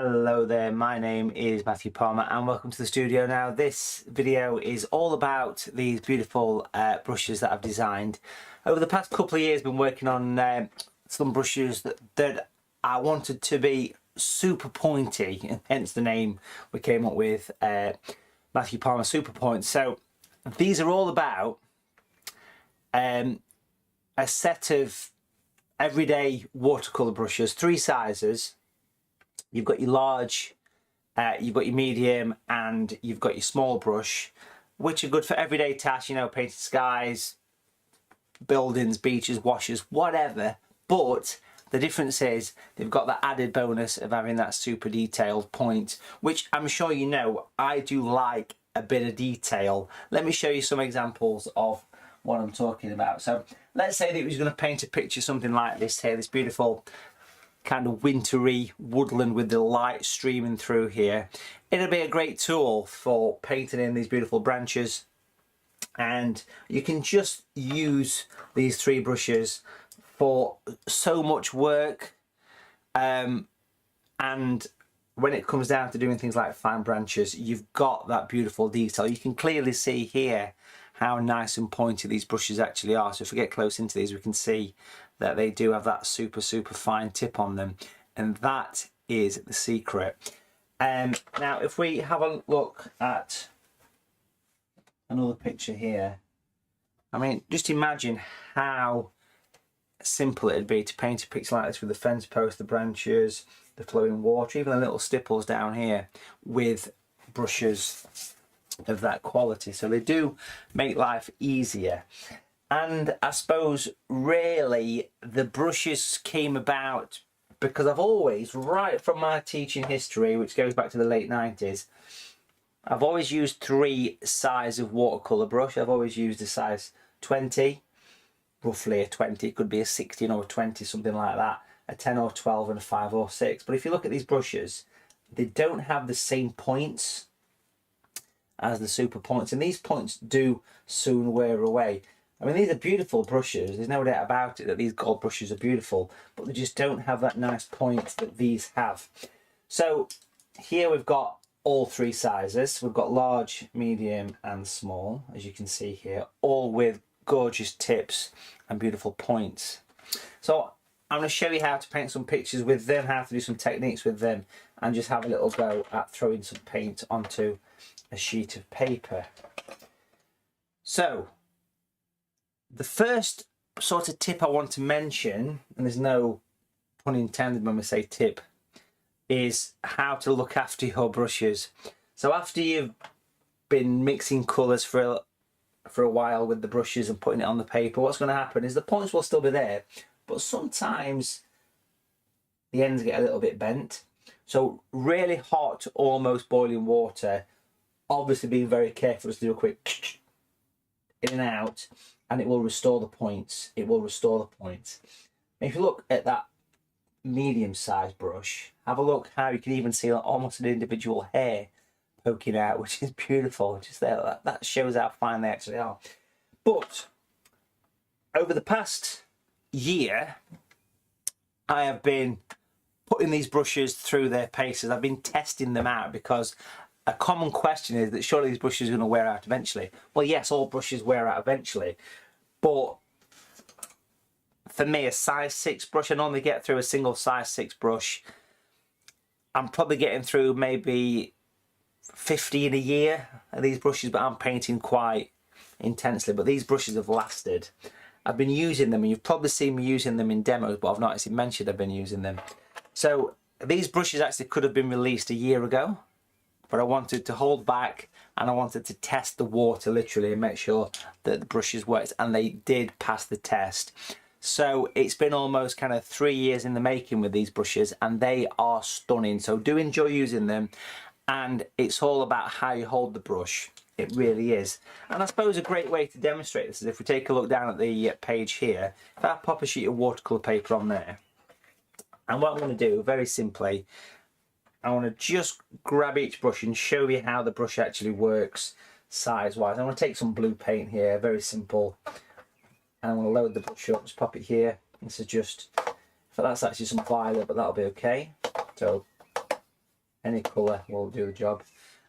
Hello there, my name is Matthew Palmer and welcome to the studio. Now this video is all about these beautiful brushes that I've designed. Over the past couple of years I've been working on some brushes that I wanted to be super pointy, and hence the name we came up with, Matthew Palmer SuperPOINT. So these are all about a set of everyday watercolour brushes, 3 sizes. You've got your large, you've got your medium, and you've got your small brush, which are good for everyday tasks, you know, painting skies, buildings, beaches, washes, whatever. But the difference is they've got that added bonus of having that super detailed point, which I'm sure you know, I do like a bit of detail. Let me show you some examples of what I'm talking about. So let's say that we was going to paint a picture, something like this here, this beautiful kind of wintry woodland with the light streaming through here. It'll be a great tool for painting in these beautiful branches, and you can just use these 3 brushes for so much work, and when it comes down to doing things like fine branches, you've got that beautiful detail. You can clearly see here how nice and pointy these brushes actually are. So if we get close into these, we can see that they do have that super fine tip on them, and that is the secret. Now if we have a look at another picture here, I mean, just imagine how simple it'd be to paint a picture like this with the fence post, the branches, the flowing water, even the little stipples down here, with brushes of that quality. So they do make life easier. And I suppose really the brushes came about because I've always, right from my teaching history, which goes back to the late 90s, I've always used 3 sizes of watercolour brush. I've always used a size 20, roughly a 20, it could be a 16 or a 20, something like that, a 10 or 12 and a 5 or 6. But if you look at these brushes, they don't have the same points as the super points, and these points do soon wear away. I mean, these are beautiful brushes, there's no doubt about it that these gold brushes are beautiful, but they just don't have that nice point that these have. So here we've got all 3 sizes. We've got large, medium and small, as you can see here, all with gorgeous tips and beautiful points. So I'm going to show you how to paint some pictures with them, how to do some techniques with them, and just have a little go at throwing some paint onto a sheet of paper. So the first sort of tip I want to mention, and there's no pun intended when we say tip, is how to look after your brushes. So after you've been mixing colours for a while with the brushes and putting it on the paper, what's going to happen is the points will still be there, but sometimes the ends get a little bit bent. So really hot, almost boiling water, obviously being very careful to do a quick in and out, and it will restore the points. It will restore the points. And if you look at that medium sized brush, have a look how you can even see almost an individual hair poking out, which is beautiful. Just there, that shows how fine they actually are. But over the past year, I have been putting these brushes through their paces. I've been testing them out because a common question is that surely these brushes are going to wear out eventually. Well, yes, all brushes wear out eventually, but for me, a size 6 brush, I normally get through a single size 6 brush. I'm probably getting through maybe 50 in a year of these brushes, but I'm painting quite intensely. But these brushes have lasted. I've been using them, and you've probably seen me using them in demos, but I've not actually mentioned I've been using them. So these brushes actually could have been released a year ago, but I wanted to hold back and I wanted to test the water literally and make sure that the brushes worked, and they did pass the test. So it's been almost kind of 3 years in the making with these brushes, and they are stunning. So do enjoy using them, and it's all about how you hold the brush. It really is. And I suppose a great way to demonstrate this is if we take a look down at the page here. If I pop a sheet of watercolour paper on there, and what I'm going to do very simply, I want to just grab each brush and show you how the brush actually works size wise. I want to take some blue paint here, very simple, and I'm going to load the brush up, just pop it here. This is just, that's actually some violet, but that'll be okay. So any colour will do the job.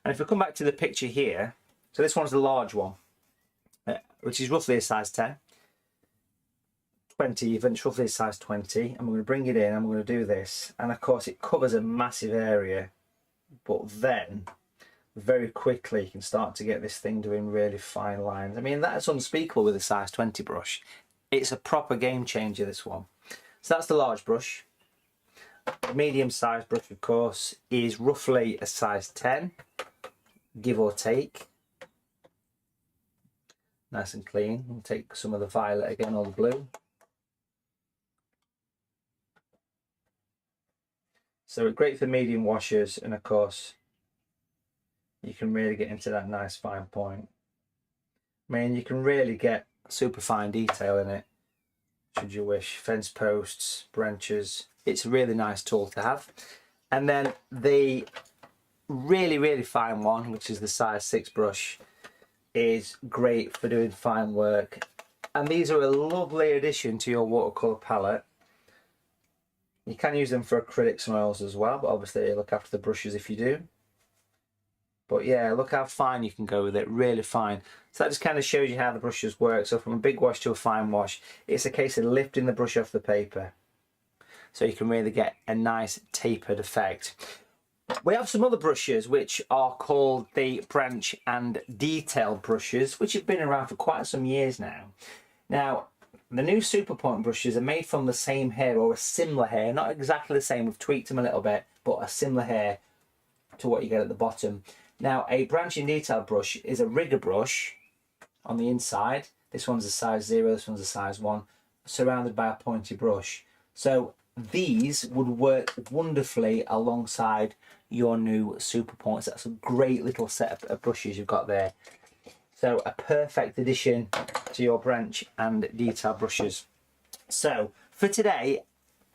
And if we come back to the picture here, so this one's the large one, which is roughly a size 10. 20 even, it's roughly a size 20. I'm going to bring it in, I'm going to do this. And of course it covers a massive area, but then very quickly you can start to get this thing doing really fine lines. I mean, that's unspeakable with a size 20 brush. It's a proper game changer, this one. So that's the large brush. The medium sized brush, of course, is roughly a size 10, give or take. Nice and clean. We'll take some of the violet again, or the blue. So it's great for medium washes, and of course you can really get into that nice fine point. I mean, you can really get super fine detail in it, should you wish. Fence posts, branches. It's a really nice tool to have. And then the really fine one, which is the size 6 brush, is great for doing fine work. And these are a lovely addition to your watercolour palette. You can use them for acrylics and oils as well, but obviously look after the brushes if you do. But yeah, look how fine you can go with it, really fine. So that just kind of shows you how the brushes work. So from a big wash to a fine wash, it's a case of lifting the brush off the paper, so you can really get a nice tapered effect. We have some other brushes which are called the branch and detail brushes, which have been around for quite some years now. Now, the new SuperPOINT brushes are made from the same hair, or a similar hair, not exactly the same, we've tweaked them a little bit, but a similar hair to what you get at the bottom. Now, a branch and detail brush is a rigger brush on the inside. This one's a size 0, this one's a size 1, surrounded by a pointy brush. So these would work wonderfully alongside your new SuperPOINTs. That's a great little set of brushes you've got there. So a perfect addition to your branch and detail brushes. So for today,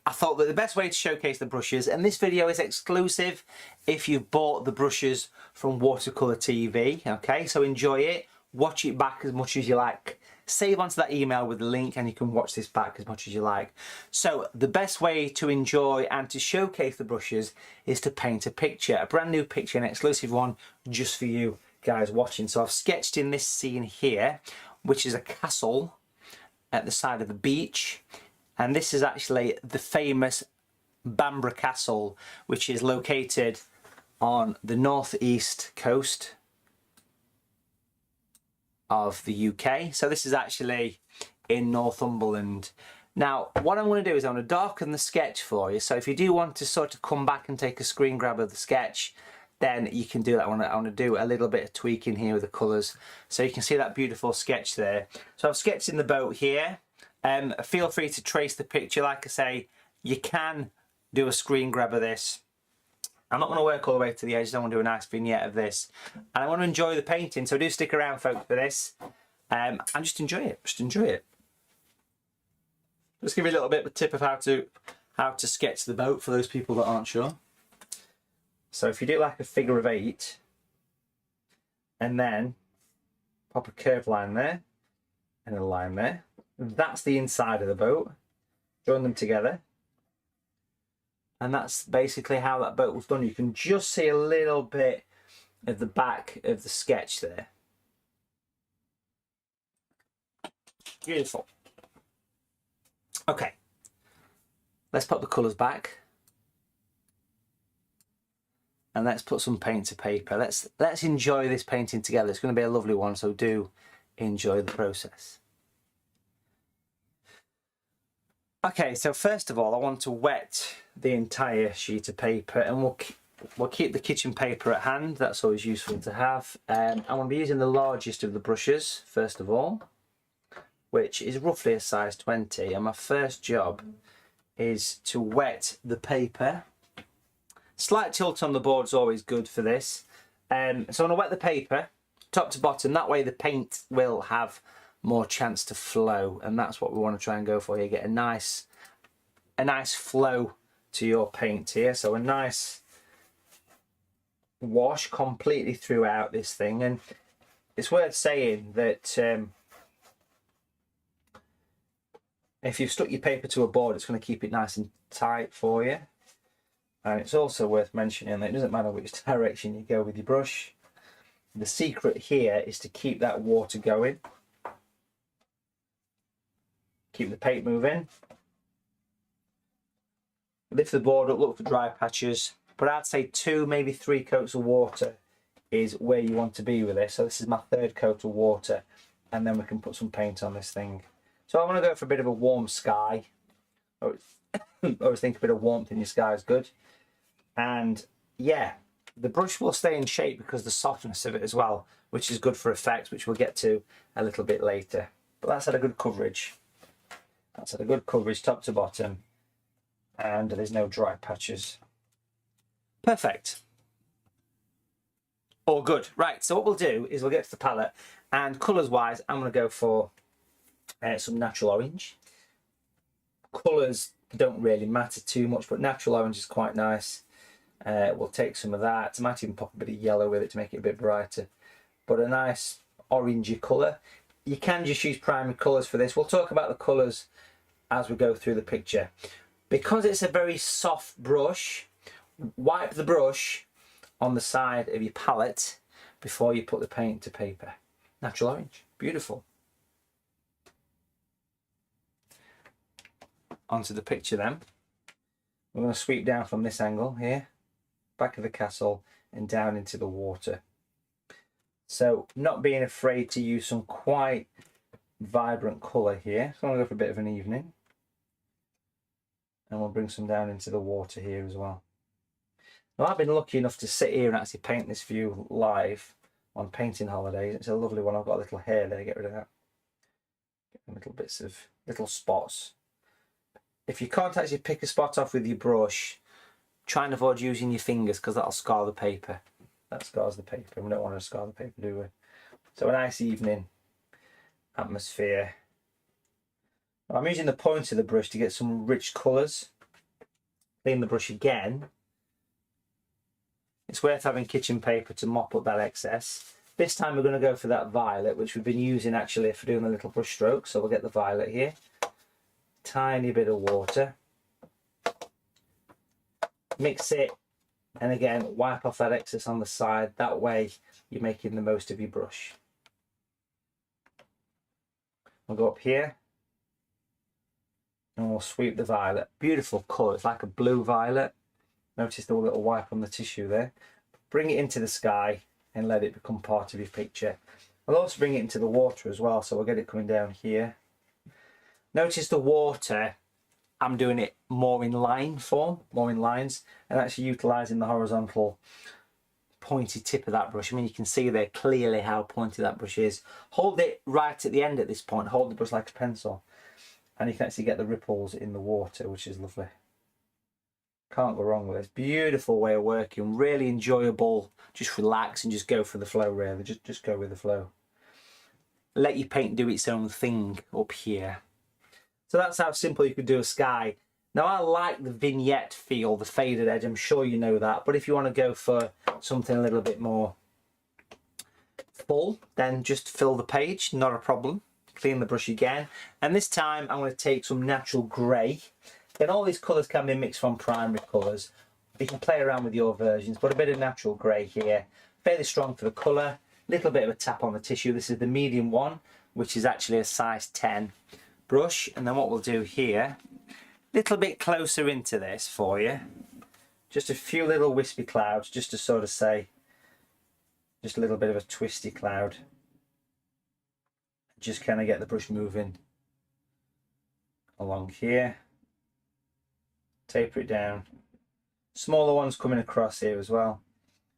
I thought that the best way to showcase the brushes, and this video is exclusive if you've bought the brushes from Watercolour TV, okay? So enjoy it, watch it back as much as you like. Save onto that email with the link and you can watch this back as much as you like. So the best way to enjoy and to showcase the brushes is to paint a picture, a brand new picture, an exclusive one just for you guys watching. So I've sketched in this scene here, which is a castle at the side of the beach. And this is actually the famous Bamborough Castle, which is located on the northeast coast of the UK. So this is actually in Northumberland. Now, what I'm going to do is I'm going to darken the sketch for you. So if you do want to sort of come back and take a screen grab of the sketch, then you can do that. I want to do a little bit of tweaking here with the colours, so you can see that beautiful sketch there. So I've sketched in the boat here. Feel free to trace the picture. Like I say, you can do a screen grab of this. I'm not going to work all the way to the edge. I want to do a nice vignette of this, and I want to enjoy the painting. So do stick around, folks, for this, and just enjoy it. Just enjoy it. Just give you a little bit of a tip of how to sketch the boat for those people that aren't sure. So if you do like a figure of 8, and then pop a curved line there and a line there, that's the inside of the boat. Join them together, and that's basically how that boat was done. You can just see a little bit of the back of the sketch there. Beautiful. Okay, let's put the colours back. And let's put some paint to paper. Let's enjoy this painting together. It's going to be a lovely one, so do enjoy the process. Okay, so first of all, I want to wet the entire sheet of paper, and we'll keep the kitchen paper at hand. That's always useful to have. I'm going to be using the largest of the brushes, first of all, which is roughly a size 20. And my first job is to wet the paper. Slight tilt on the board is always good for this. So I'm going to wet the paper top to bottom. That way the paint will have more chance to flow, and that's what we want to try and go for here. Get a nice flow to your paint here. So a nice wash completely throughout this thing. And it's worth saying that if you've stuck your paper to a board, it's going to keep it nice and tight for you. And it's also worth mentioning that it doesn't matter which direction you go with your brush. The secret here is to keep that water going. Keep the paint moving. Lift the board up, look for dry patches. But I'd say 2, maybe 3 coats of water is where you want to be with this. So this is my 3rd coat of water. And then we can put some paint on this thing. So I want to go for a bit of a warm sky. I always think a bit of warmth in your sky is good. And yeah, the brush will stay in shape because of the softness of it as well, which is good for effect, which we'll get to a little bit later. But that's had a good coverage. That's had a good coverage top to bottom. And there's no dry patches. Perfect. All good. Right, so what we'll do is we'll get to the palette, and colours wise I'm going to go for some natural orange. Colours don't really matter too much, but natural orange is quite nice. We'll take some of that. I might even pop a bit of yellow with it to make it a bit brighter, but a nice orangey colour. You can just use primary colours for this. We'll talk about the colours as we go through the picture. Because it's a very soft brush, wipe the brush on the side of your palette before you put the paint to paper. Natural orange, beautiful. Onto the picture then. We're going to sweep down from this angle here, back of the castle and down into the water. So not being afraid to use some quite vibrant colour here. So I'm going to go for a bit of an evening. And we'll bring some down into the water here as well. Now I've been lucky enough to sit here and actually paint this view live on painting holidays. It's a lovely one. I've got a little hair there, get rid of that. Get little bits of little spots. If you can't actually pick a spot off with your brush, try and avoid using your fingers because that'll scar the paper. That scars the paper. We don't want to scar the paper, do we? So a nice evening atmosphere. I'm using the point of the brush to get some rich colours. Clean the brush again. It's worth having kitchen paper to mop up that excess. This time we're going to go for that violet, which we've been using actually for doing the little brush strokes. So we'll get the violet here. Tiny bit of water. Mix it, and again wipe off that excess on the side. That way you're making the most of your brush. We'll go up here. And we'll sweep the violet. Beautiful colour, it's like a blue violet. Notice the little wipe on the tissue there. Bring it into the sky and let it become part of your picture. I'll also bring it into the water as well, so we'll get it coming down here. Notice the water, I'm doing it more in line form, more in lines, and actually utilising the horizontal pointy tip of that brush. I mean, you can see there clearly how pointy that brush is. Hold it right at the end at this point, hold the brush like a pencil. And you can actually get the ripples in the water, which is lovely. Can't go wrong with this. Beautiful way of working, really enjoyable. Just relax and just go for the flow, really. Just go with the flow. Let your paint do its own thing up here. So that's how simple you could do a sky. Now I like the vignette feel, the faded edge, I'm sure you know that. But if you want to go for something a little bit more full, then just fill the page, not a problem. Clean the brush again, and this time I'm going to take some natural grey. Then all these colours can be mixed from primary colours. You can play around with your versions, but a bit of natural grey here, fairly strong for the colour. Little bit of a tap on the tissue. This is the medium one, which is actually a size 10 brush. And then what we'll do here, little bit closer into this for you, just a few little wispy clouds, just to sort of say, just a little bit of a twisty cloud. Just kind of get the brush moving along here. Taper it down. Smaller ones coming across here as well.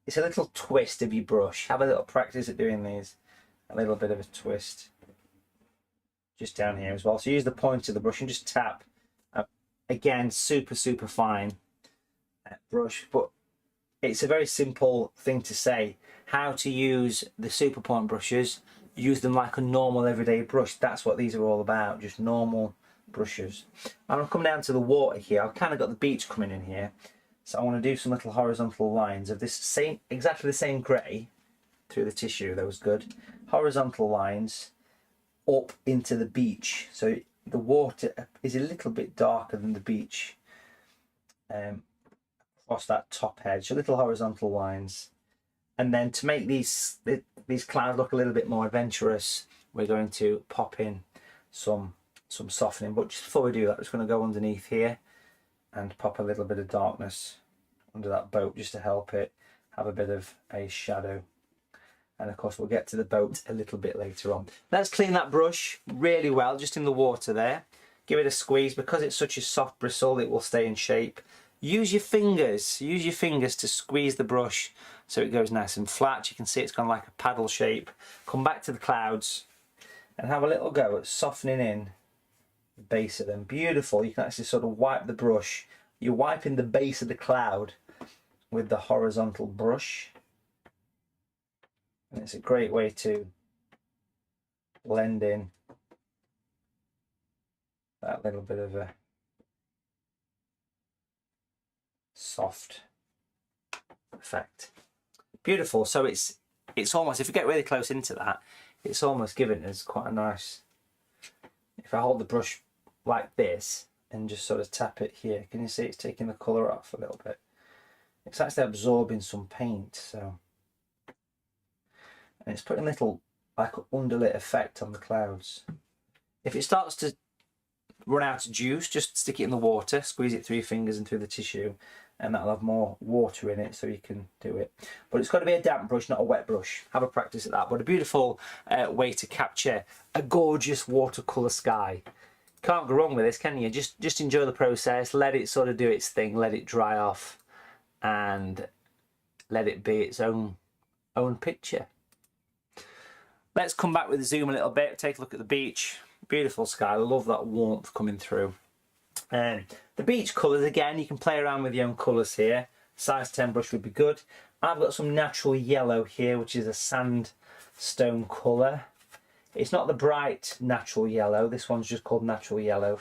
It's a little twist of your brush. Have a little practice at doing these. A little bit of a twist. Just down here as well. So use the point of the brush and just tap. Again, super fine brush. But it's a very simple thing to say. How to use the SuperPOINT brushes. Use them like a normal everyday brush. That's what these are all about, just normal brushes. I'm going to come down to the water here. I've kind of got the beach coming in here, so I want to do some little horizontal lines of this same, exactly the same grey through the tissue. That was good. Horizontal lines up into the beach, so the water is a little bit darker than the beach across that top edge, little horizontal lines. And then to make these clouds look a little bit more adventurous, we're going to pop in some softening. But just before we do that, I'm just going to go underneath here and pop a little bit of darkness under that boat just to help it have a bit of a shadow. And of course we'll get to the boat a little bit later on. Let's clean that brush really well, just in the water there. Give it a squeeze. Because it's such a soft bristle, it will stay in shape. Use your fingers to squeeze the brush so it goes nice and flat. You can see it's gone like a paddle shape. Come back to the clouds and have a little go at softening in the base of them. Beautiful. You can actually sort of wipe the brush. You're wiping the base of the cloud with the horizontal brush. And it's a great way to blend in that little bit of a soft effect. Beautiful. So it's almost, if you get really close into that, it's almost giving us quite a nice, if I hold the brush like this and just sort of tap it here, can you see it's taking the colour off a little bit? It's actually absorbing some paint, so, and it's putting a little like underlit effect on the clouds. If it starts to run out of juice, just stick it in the water, squeeze it through your fingers and through the tissue, and that'll have more water in it so you can do it. But it's got to be a damp brush, not a wet brush. Have a practice at that. But a beautiful way to capture a gorgeous watercolour sky. Can't go wrong with this, can you? Just enjoy the process, let it sort of do its thing, let it dry off, and let it be its own picture. Let's come back with the zoom a little bit, take a look at the beach. Beautiful sky, I love that warmth coming through. And the beach colours, again, you can play around with your own colours here. Size 10 brush would be good. I've got some natural yellow here, which is a sandstone colour. It's not the bright natural yellow, this one's just called natural yellow.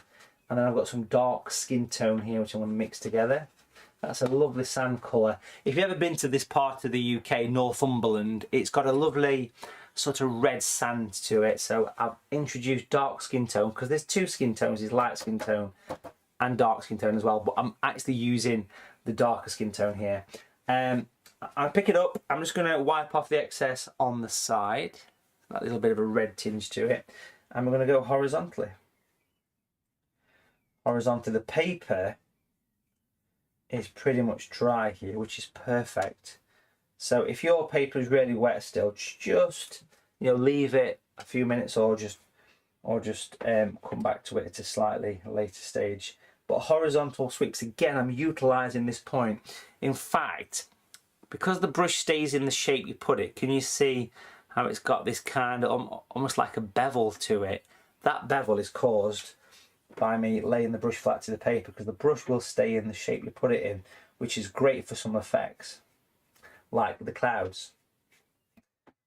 And then I've got some dark skin tone here, which I'm going to mix together. That's a lovely sand colour. If you've ever been to this part of the UK, Northumberland, it's got a lovely sort of red sand to it. So I've introduced dark skin tone, because there's two skin tones, there's light skin tone and dark skin tone as well, but I'm actually using the darker skin tone here. I'll pick it up, I'm just going to wipe off the excess on the side, that little bit of a red tinge to it, and we're going to go horizontally. The paper is pretty much dry here, which is perfect. So if your paper is really wet still, just leave it a few minutes, or just come back to it at a slightly later stage. But horizontal sweeps, again, I'm utilising this point. In fact, because the brush stays in the shape you put it, can you see how it's got this kind of almost like a bevel to it? That bevel is caused by me laying the brush flat to the paper, because the brush will stay in the shape you put it in, which is great for some effects like the clouds.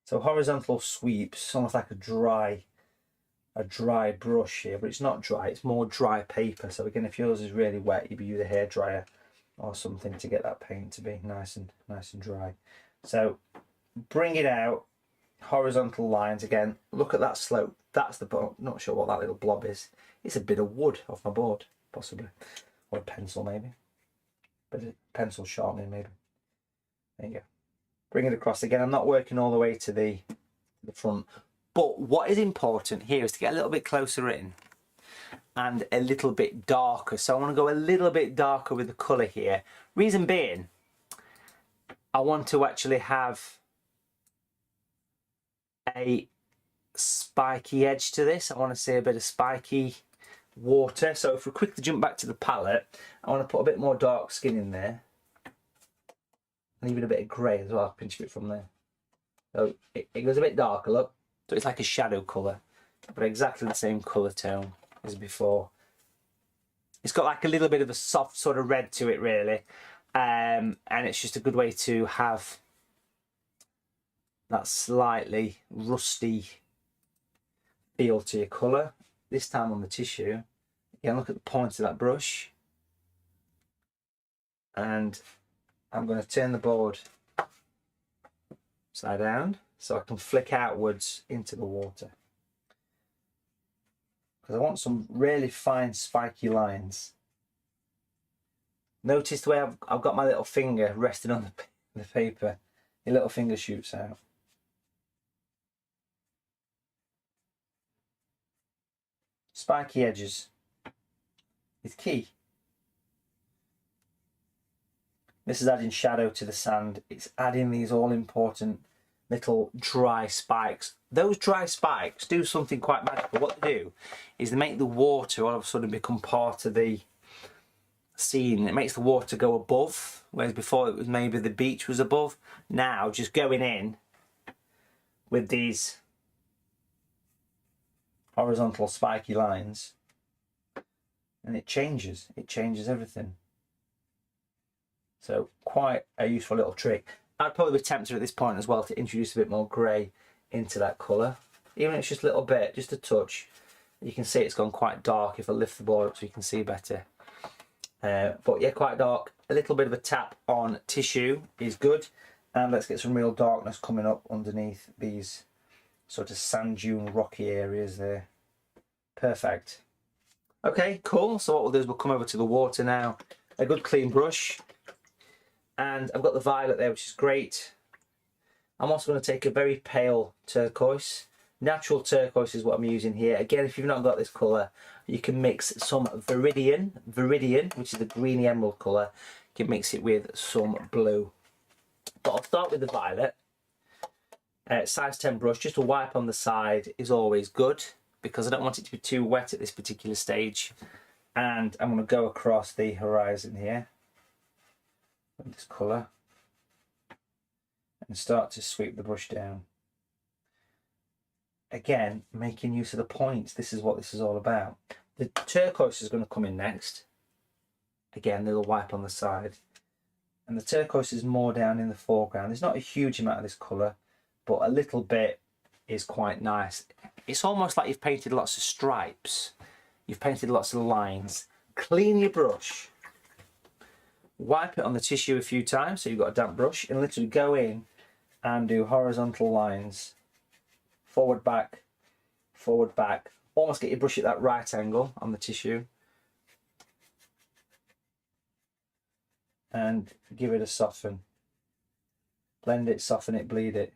So horizontal sweeps, almost like a dry brush here, but it's not dry, it's more dry paper. So again, if yours is really wet, you'd use a hairdryer or something to get that paint to be nice and dry. So bring it out, horizontal lines again. Look at that slope. That's the boat. Not sure what that little blob is. It's a bit of wood off my board, possibly, or a pencil maybe. But a pencil sharpening maybe. There you go. Bring it across again. I'm not working all the way to the front. But what is important here is to get a little bit closer in and a little bit darker. So I want to go a little bit darker with the colour here. Reason being, I want to actually have a spiky edge to this. I want to see a bit of spiky water. So if we quickly jump back to the palette, I want to put a bit more dark skin in there. And even a bit of grey as well, pinch a bit from there. So it goes a bit darker, look. So it's like a shadow colour, but exactly the same colour tone as before. It's got like a little bit of a soft sort of red to it really, and it's just a good way to have that slightly rusty feel to your colour. This time on the tissue, again, look at the point of that brush, and I'm going to turn the board upside down so I can flick outwards into the water, because I want some really fine spiky lines. Notice the way I've got my little finger resting on the paper. Your little finger shoots out. Spiky edges is key. This is adding shadow to the sand. It's adding these all important little dry spikes. Those dry spikes do something quite magical. What they do is they make the water all of a sudden become part of the scene. It makes the water go above, whereas before it was maybe the beach was above. Now just going in with these horizontal spiky lines, and it changes everything. So quite a useful little trick. I'd probably be tempted at this point as well to introduce a bit more grey into that colour, even if it's just a little bit, just a touch. You can see it's gone quite dark if I lift the board up so you can see better. But yeah, quite dark. A little bit of a tap on tissue is good, and let's get some real darkness coming up underneath these sort of sand dune rocky areas there. Perfect. Okay, cool. So what we'll do is we'll come over to the water now. A good clean brush, and I've got the violet there, which is great. I'm also going to take a very pale turquoise. Natural turquoise is what I'm using here. Again, if you've not got this colour, you can mix some Viridian, which is the greeny emerald colour. You can mix it with some blue. But I'll start with the violet. Size 10 brush, just a wipe on the side is always good because I don't want it to be too wet at this particular stage. And I'm going to go across the horizon here with this colour and start to sweep the brush down. Again, making use of the points. This is what this is all about. The turquoise is going to come in next. Again, little wipe on the side. And the turquoise is more down in the foreground. There's not a huge amount of this colour, but a little bit is quite nice. It's almost like you've painted lots of stripes. You've painted lots of lines. Clean your brush. Wipe it on the tissue a few times so you've got a damp brush, and literally go in and do horizontal lines. Forward, back, almost get your brush at that right angle on the tissue. And give it a soften. Blend it, soften it, bleed it.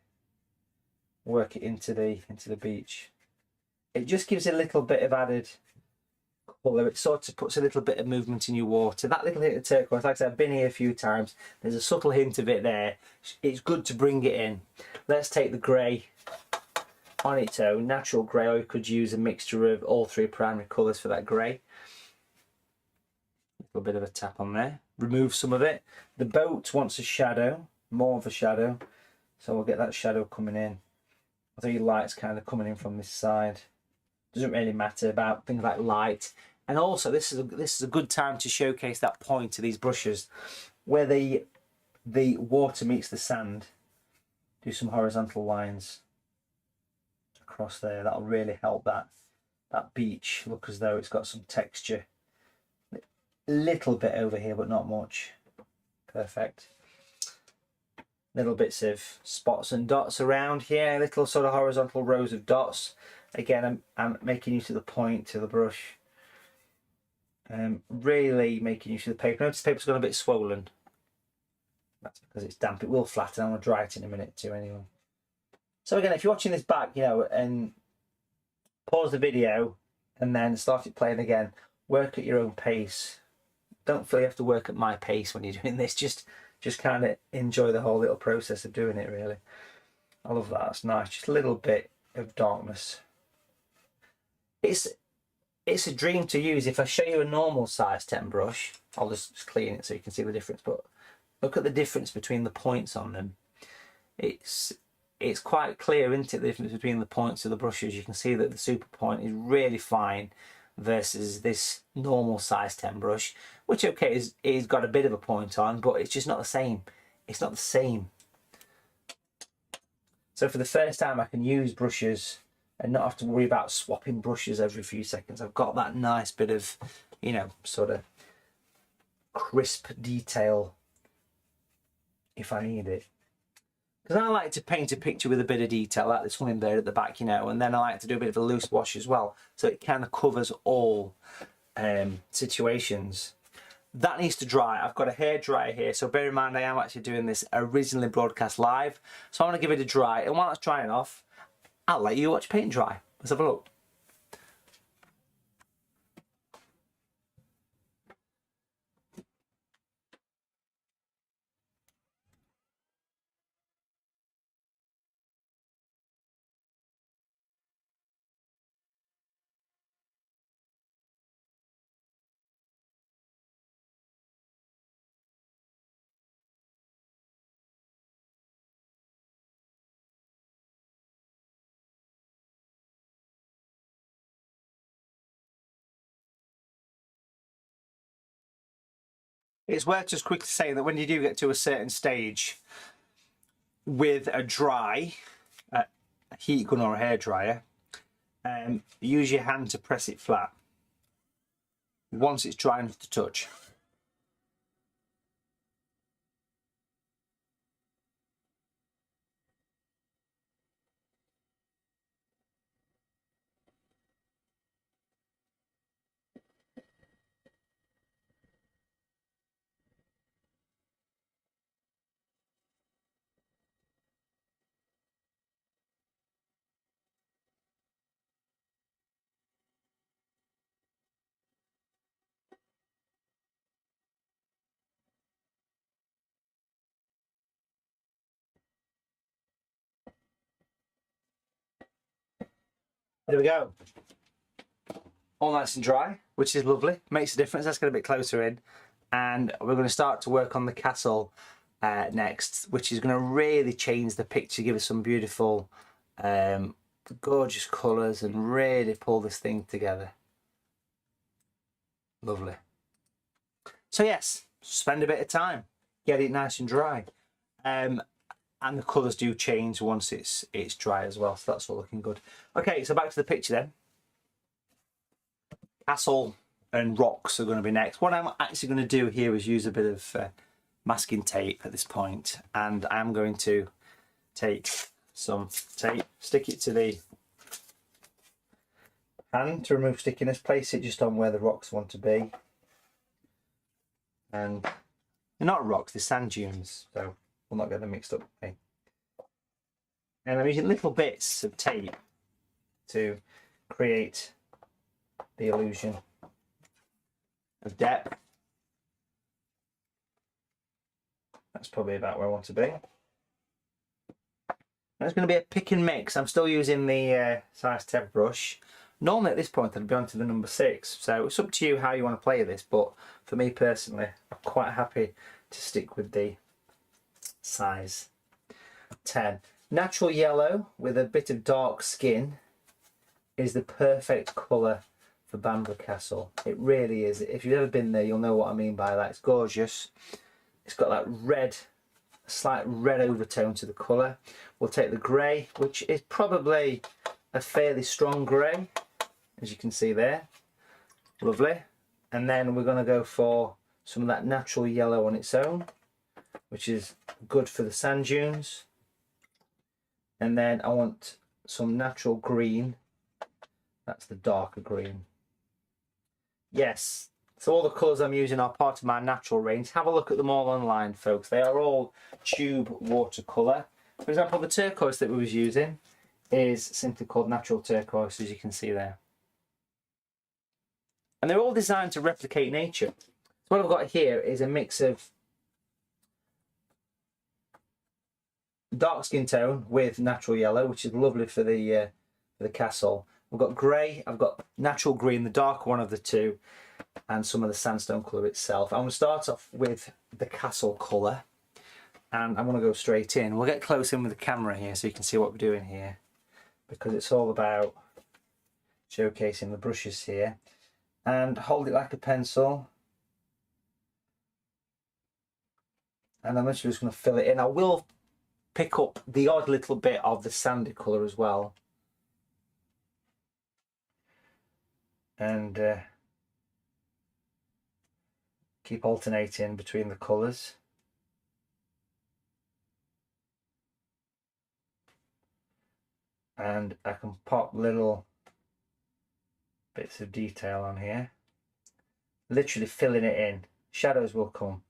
Work it into the beach. It just gives it a little bit of added colour. It sort of puts a little bit of movement in your water. That little hint of turquoise, like I said, I've been here a few times. There's a subtle hint of it there. It's good to bring it in. Let's take the grey on its own, natural grey, or you could use a mixture of all three primary colours for that grey. A little bit of a tap on there. Remove some of it. The boat wants a shadow, more of a shadow, so we'll get that shadow coming in. Although your light's kind of coming in from this side. Doesn't really matter about things like light. And also, this is a good time to showcase that point of these brushes, where the water meets the sand. Do some horizontal lines across there. That'll really help that beach look as though it's got some texture. A little bit over here, but not much. Perfect. Little bits of spots and dots around here, little sort of horizontal rows of dots. Again, I'm making use of the point to the brush. Really making use of the paper. Notice the paper's gone a bit swollen. That's because it's damp. It will flatten. I'm going to dry it in a minute too anyway. So again, if you're watching this back, you know, and pause the video and then start it playing again, work at your own pace. Don't feel you have to work at my pace when you're doing this. Just kind of enjoy the whole little process of doing it, really. I love that. That's nice. Just a little bit of darkness. It's a dream to use. If I show you a normal size 10 brush, I'll just clean it so you can see the difference. But look at the difference between the points on them. It's quite clear, isn't it, the difference between the points of the brushes. You can see that the SuperPOINT is really fine versus this normal size 10 brush, which okay is got a bit of a point on, but it's just not the same. It's not the same. So for the first time I can use brushes and not have to worry about swapping brushes every few seconds. I've got that nice bit of, you know, sort of crisp detail if I need it. Because I like to paint a picture with a bit of detail, like this one there at the back, you know, and then I like to do a bit of a loose wash as well, so it kind of covers all situations. that needs to dry. I've got a hairdryer here, so bear in mind I am actually doing this originally broadcast live, so I want to give it a dry, and while it's drying off, I'll let you watch paint dry. Let's have a look. It's worth just quickly saying that when you do get to a certain stage with a dry heat gun or a hairdryer, use your hand to press it flat once it's dry enough to touch. There we go. All nice and dry, which is lovely. Makes a difference. Let's get a bit closer in. And we're going to start to work on the castle next, which is going to really change the picture, give us some beautiful, gorgeous colours, and really pull this thing together. Lovely. So yes, spend a bit of time, get it nice and dry. And the colours do change once it's dry as well, so that's all looking good. Okay, so back to the picture then. Castle and rocks are going to be next. What I'm actually going to do here is use a bit of masking tape at this point, and I'm going to take some tape, stick it to the hand to remove stickiness, place it just on where the rocks want to be. And they're not rocks, they're sand dunes, so we'll not get them mixed up. Okay. And I'm using little bits of tape to create the illusion of depth. That's probably about where I want to be. And it's going to be a pick and mix. I'm still using the size 10 brush. Normally at this point I'd be on to the number 6, so it's up to you how you want to play this, but for me personally I'm quite happy to stick with the size 10. Natural yellow with a bit of dark skin is the perfect colour for Bamburgh Castle. It really is. If you've ever been there you'll know what I mean by that. It's gorgeous. It's got that red, slight red overtone to the colour. We'll take the grey, which is probably a fairly strong grey, as you can see there. Lovely. And then we're going to go for some of that natural yellow on its own, which is good for the sand dunes. And then I want some natural green. That's the darker green. Yes, so all the colours I'm using are part of my natural range. Have a look at them all online, folks. They are all tube watercolour. For example, the turquoise that we was using is simply called natural turquoise, as you can see there. And they're all designed to replicate nature. So what I've got here is a mix of dark skin tone with natural yellow, which is lovely for the castle. I've got grey, I've got natural green, the darker one of the two, and some of the sandstone colour itself. I'm going to start off with the castle colour, and I'm going to go straight in. We'll get close in with the camera here so you can see what we're doing here, because it's all about showcasing the brushes here. And hold it like a pencil, and I'm just going to fill it in. I will pick up the odd little bit of the sandy colour as well, and keep alternating between the colours. And I can pop little bits of detail on here, literally filling it in, shadows will come.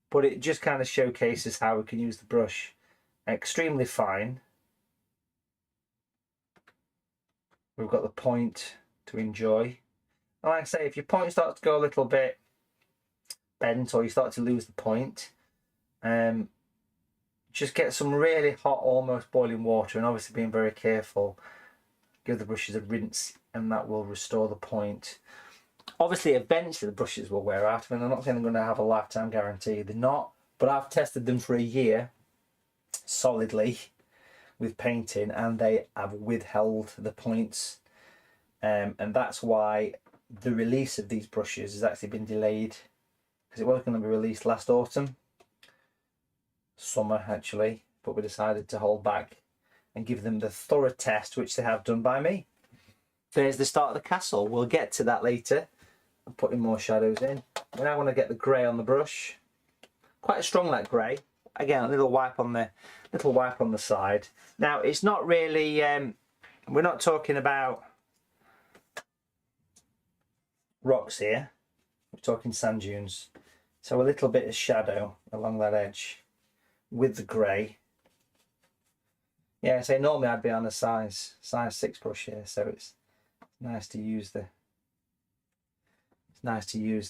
But it just kind of showcases how we can use the brush extremely fine. We've got the point to enjoy. And like I say, if your point starts to go a little bit bent or you start to lose the point, just get some really hot, almost boiling water, and obviously being very careful, give the brushes a rinse, and that will restore the point. Obviously, eventually the brushes will wear out. I mean, I'm not saying they're going to have a lifetime guarantee. They're not, but I've tested them for a year solidly with painting, and they have withheld the points. And that's why the release of these brushes has actually been delayed, because it was going to be released last summer actually, but we decided to hold back and give them the thorough test, which they have done by me. There's the start of the castle. We'll get to that later. I'm putting more shadows in. We now want to get the grey on the brush. Quite a strong light grey. Again, a little wipe on the side. Now it's not really. We're not talking about rocks here. We're talking sand dunes. So a little bit of shadow along that edge with the grey. Yeah, so normally I'd be on a size 6 brush here, so it's nice to use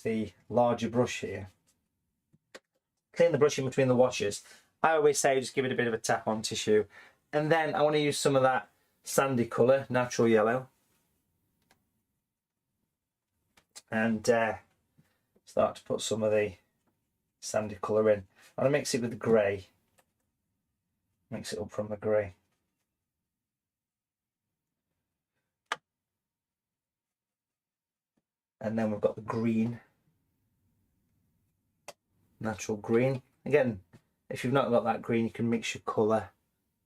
the larger brush here. Clean the brush in between the washes. I always say just give it a bit of a tap on tissue, and then I want to use some of that sandy colour, natural yellow, and start to put some of the sandy colour in. I want to mix it with the grey. Mix it up from the grey. And then we've got the green, natural green. Again, if you've not got that green, you can mix your colour.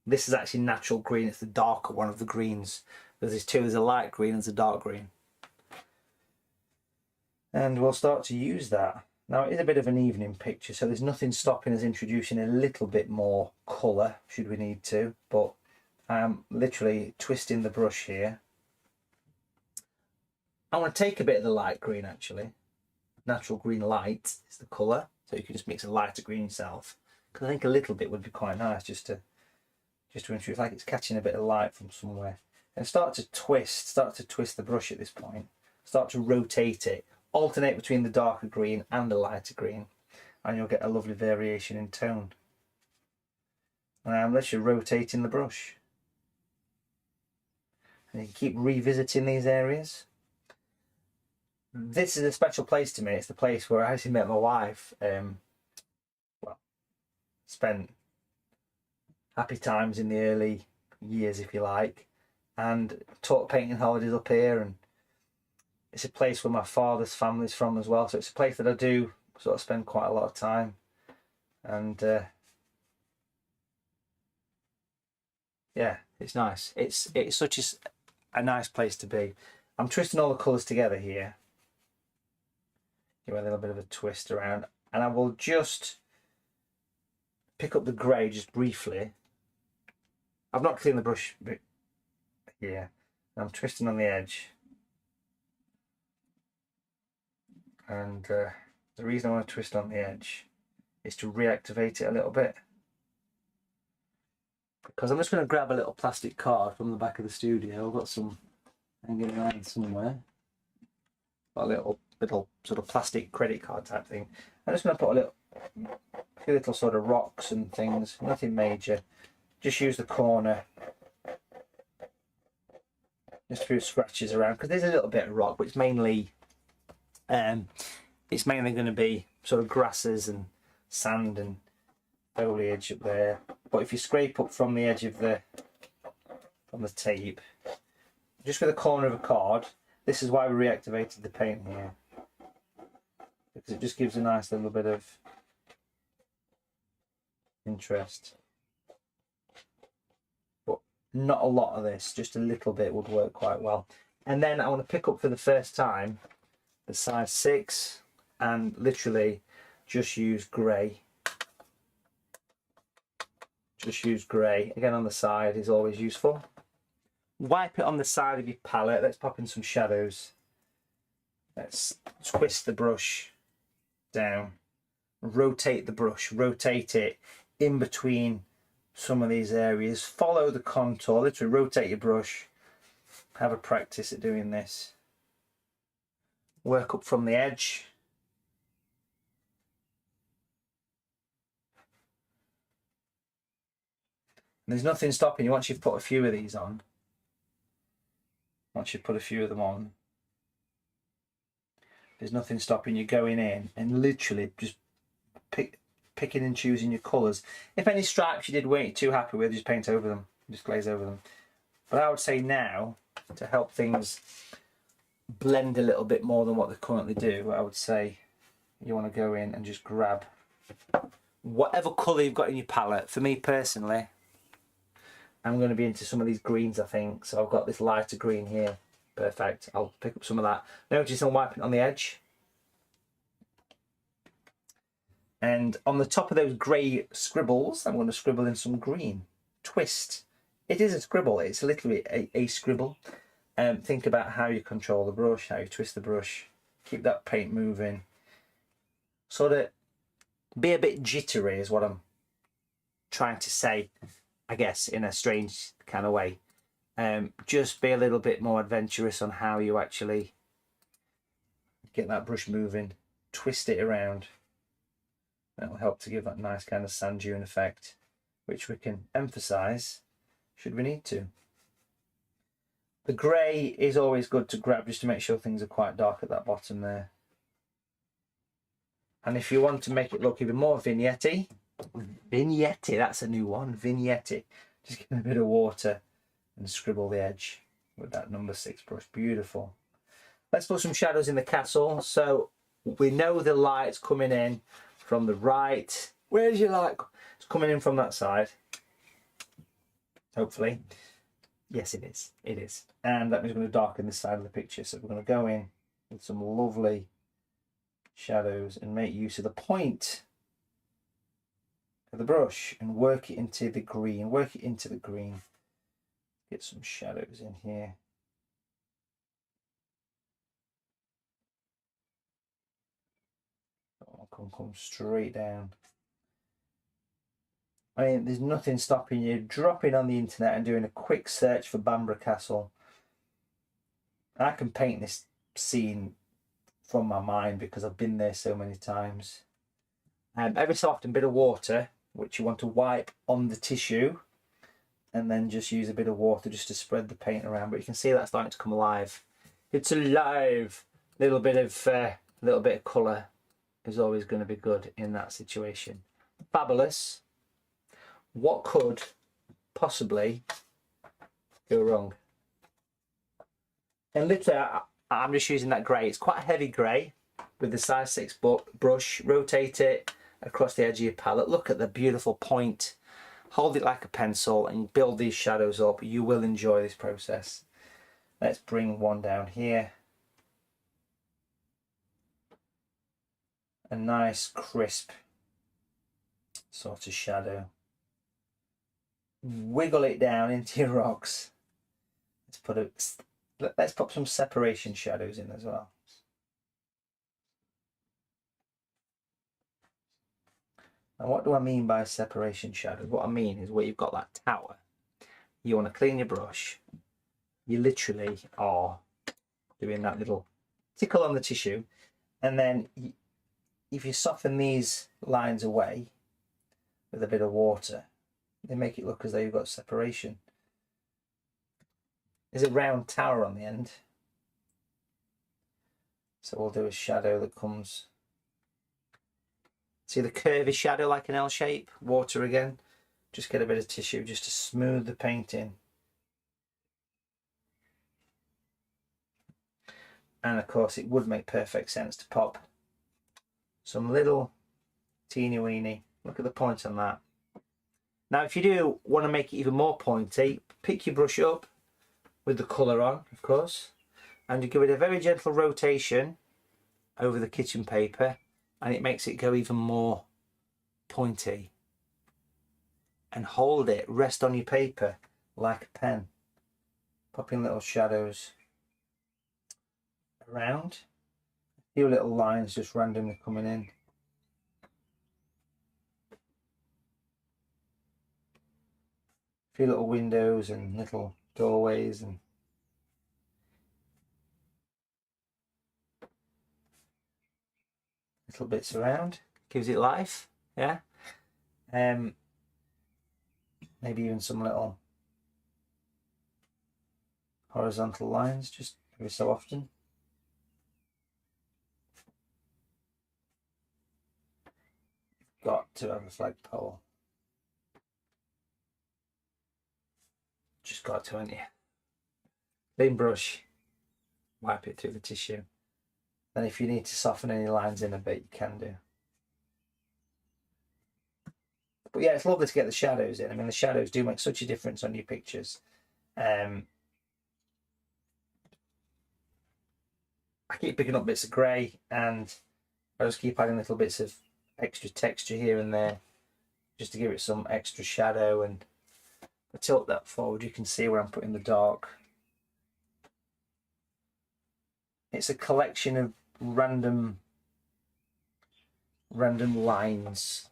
This is actually natural green. It's the darker one of the greens. There's two. There's a light green and there's a dark green. And we'll start to use that. Now it is a bit of an evening picture, so there's nothing stopping us introducing a little bit more colour should we need to, but I'm literally twisting the brush here. I want to take a bit of the light green actually. Natural green light is the colour, so you can just mix a lighter green yourself. Because I think a little bit would be quite nice just to introduce, like it's catching a bit of light from somewhere. And start to twist the brush at this point. Start to rotate it. Alternate between the darker green and the lighter green, and you'll get a lovely variation in tone. And I'm literally rotating the brush. And you can keep revisiting these areas. This is a special place to me. It's the place where I actually met my wife. Well, spent happy times in the early years, if you like, and taught painting holidays up here. And it's a place where my father's family's from as well. So it's a place that I do sort of spend quite a lot of time. And yeah, it's nice. It's such a nice place to be. I'm twisting all the colours together here. Give it a little bit of a twist around, and I will just pick up the grey just briefly. I've not cleaned the brush bit here. I'm twisting on the edge, and the reason I want to twist on the edge is to reactivate it a little bit, because I'm just going to grab a little plastic card from the back of the studio. I've got some hanging around somewhere. Got a little sort of plastic credit card type thing. I'm just going to put a few little sort of rocks and things, nothing major. Just use the corner, just a few scratches around, because there's a little bit of rock, but it's mainly going to be sort of grasses and sand and foliage up there. But if you scrape up from the edge of the tape, just with the corner of a card, this is why we reactivated the paint here, because it just gives a nice little bit of interest. But not a lot of this, just a little bit would work quite well. And then I want to pick up for the first time the size 6 and literally just use grey. Just use grey. Again, on the side is always useful. Wipe it on the side of your palette. Let's pop in some shadows. Let's twist the brush down, rotate the brush, rotate it in between some of these areas, follow the contour, literally rotate your brush, have a practice at doing this. Work up from the edge. And there's nothing stopping you once you've put a few of these on. Once you've put a few of them on, there's nothing stopping you going in and literally just picking and choosing your colours. If any stripes you weren't too happy with, just paint over them, just glaze over them. But I would say now, to help things blend a little bit more than what they currently do, I would say you want to go in and just grab whatever colour you've got in your palette. For me personally, I'm going to be into some of these greens, I think. So I've got this lighter green here. Perfect. I'll pick up some of that. Notice I'm wiping on the edge. And on the top of those grey scribbles, I'm going to scribble in some green. Twist. It is a scribble. It's literally a scribble. Think about how you control the brush, how you twist the brush. Keep that paint moving. Sort of be a bit jittery is what I'm trying to say, I guess, in a strange kind of way. Just be a little bit more adventurous on how you actually get that brush moving. Twist it around. That will help to give that nice kind of sand dune effect, which we can emphasise should we need to. The grey is always good to grab just to make sure things are quite dark at that bottom there. And if you want to make it look even more vignette-y, that's a new one, vignette, just give it a bit of water and scribble the edge with that number 6 brush. Beautiful. Let's put some shadows in the castle. So we know the light's coming in from the right. Where's your light? It's coming in from that side. Hopefully. Yes, it is. It is. And that means we're going to darken this side of the picture. So we're going to go in with some lovely shadows and make use of the point of the brush and work it into the green. Work it into the green. Get some shadows in here. Come straight down. I mean, there's nothing stopping you dropping on the internet and doing a quick search for Bamburgh Castle. I can paint this scene from my mind because I've been there so many times. Every so often, a bit of water, which you want to wipe on the tissue, and then just use a bit of water just to spread the paint around. But you can see that's starting to come alive. It's alive. A little bit of colour is always going to be good in that situation. Fabulous. What could possibly go wrong? And literally, I'm just using that grey. It's quite a heavy grey with the size 6 brush. Rotate it across the edge of your palette. Look at the beautiful point. Hold it like a pencil and build these shadows up. You will enjoy this process. Let's bring one down here. A nice crisp sort of shadow. Wiggle it down into your rocks. Let's put some separation shadows in as well. Now, what do I mean by separation shadows? What I mean is where you've got that tower. You want to clean your brush. You literally are doing that little tickle on the tissue, and then if you soften these lines away with a bit of water, they make it look as though you've got separation. There's a round tower on the end. So we'll do a shadow that comes. See the curvy shadow like an L shape? Water again. Just get a bit of tissue just to smooth the paint in. And of course it would make perfect sense to pop some little teeny weeny. Look at the point on that. Now if you do want to make it even more pointy, pick your brush up with the colour on, of course, and you give it a very gentle rotation over the kitchen paper, and it makes it go even more pointy. And hold it, rest on your paper like a pen. Popping little shadows around. A few little lines just randomly coming in. a few little windows and little doorways and little bits around. Gives it life, yeah. Maybe even some little horizontal lines just every so often. Got to have a flagpole. Just got to, haven't you? Clean brush, wipe it through the tissue. Then if you need to soften any lines in a bit, you can do. But yeah, it's lovely to get the shadows in. I mean, the shadows do make such a difference on your pictures. I keep picking up bits of grey, and I just keep adding little bits of extra texture here and there, just to give it some extra shadow. And if I tilt that forward, you can see where I'm putting the dark. It's a collection of random lines.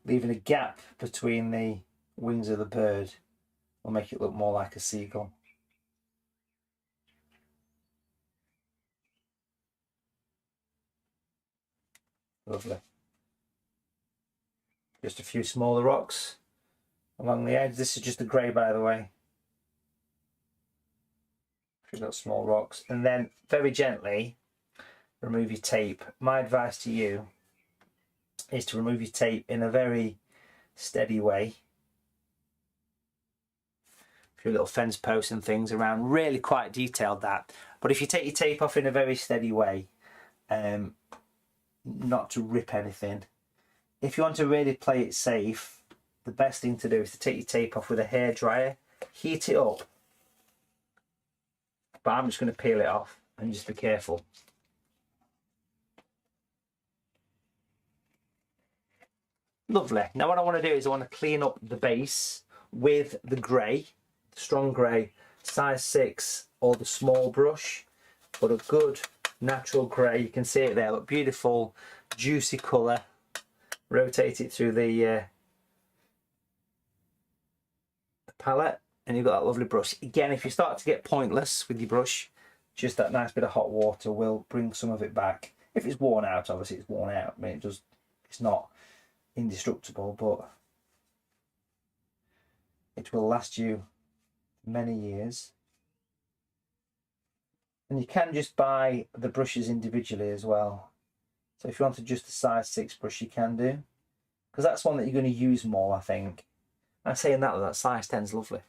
Leaving a gap between the wings of the bird will make it look more like a seagull. Lovely. Just a few smaller rocks along the edge. This is just the grey, by the way. A few little small rocks. And then very gently remove your tape. My advice to you is to remove your tape in a very steady way. A few little fence posts and things around, really quite detailed that. But if you take your tape off in a very steady way, not to rip anything. If you want to really play it safe, the best thing to do is to take your tape off with a hairdryer, heat it up. But I'm just going to peel it off and just be careful. Lovely. Now what I want to do is I want to clean up the base with the grey, strong grey, size 6 or the small brush, but a good natural grey. You can see it there, look, beautiful, juicy colour. Rotate it through the palette and you've got that lovely brush. Again, if you start to get pointless with your brush, just that nice bit of hot water will bring some of it back. If it's worn out, obviously it's worn out. I mean, it's not indestructible, but it will last you many years. And you can just buy the brushes individually as well. So if you wanted just a size 6 brush, you can do, because that's one that you're going to use more, I think. I'm saying that size 10 is lovely.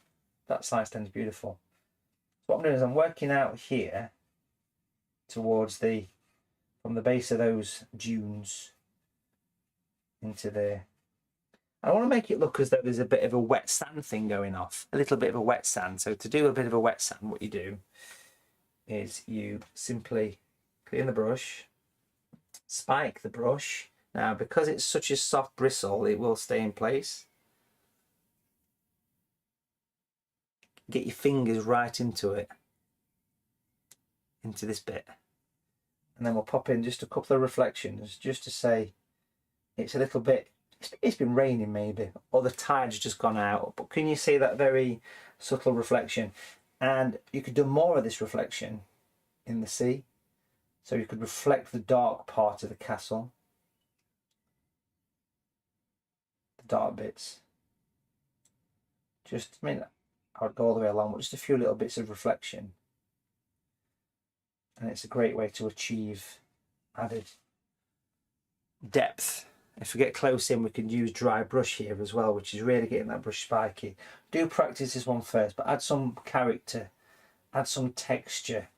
That size 10 is beautiful. So what I'm doing is I'm working out here towards from the base of those dunes into there. I want to make it look as though there's a bit of a wet sand thing going off, a little bit of a wet sand. So to do a bit of a wet sand, what you do is you simply clean the brush, spike the brush. Now, because it's such a soft bristle, it will stay in place. Get your fingers right into it, into this bit. And then we'll pop in just a couple of reflections, just to say it's a little bit, it's been raining maybe, or the tide's just gone out. But can you see that very subtle reflection? And you could do more of this reflection in the sea. So you could reflect the dark part of the castle, the dark bits. Just, I mean, I would go all the way along, but just a few little bits of reflection. And it's a great way to achieve added depth. If we get close in, we can use dry brush here as well, which is really getting that brush spiky. Do practice this one first, but add some character, add some texture.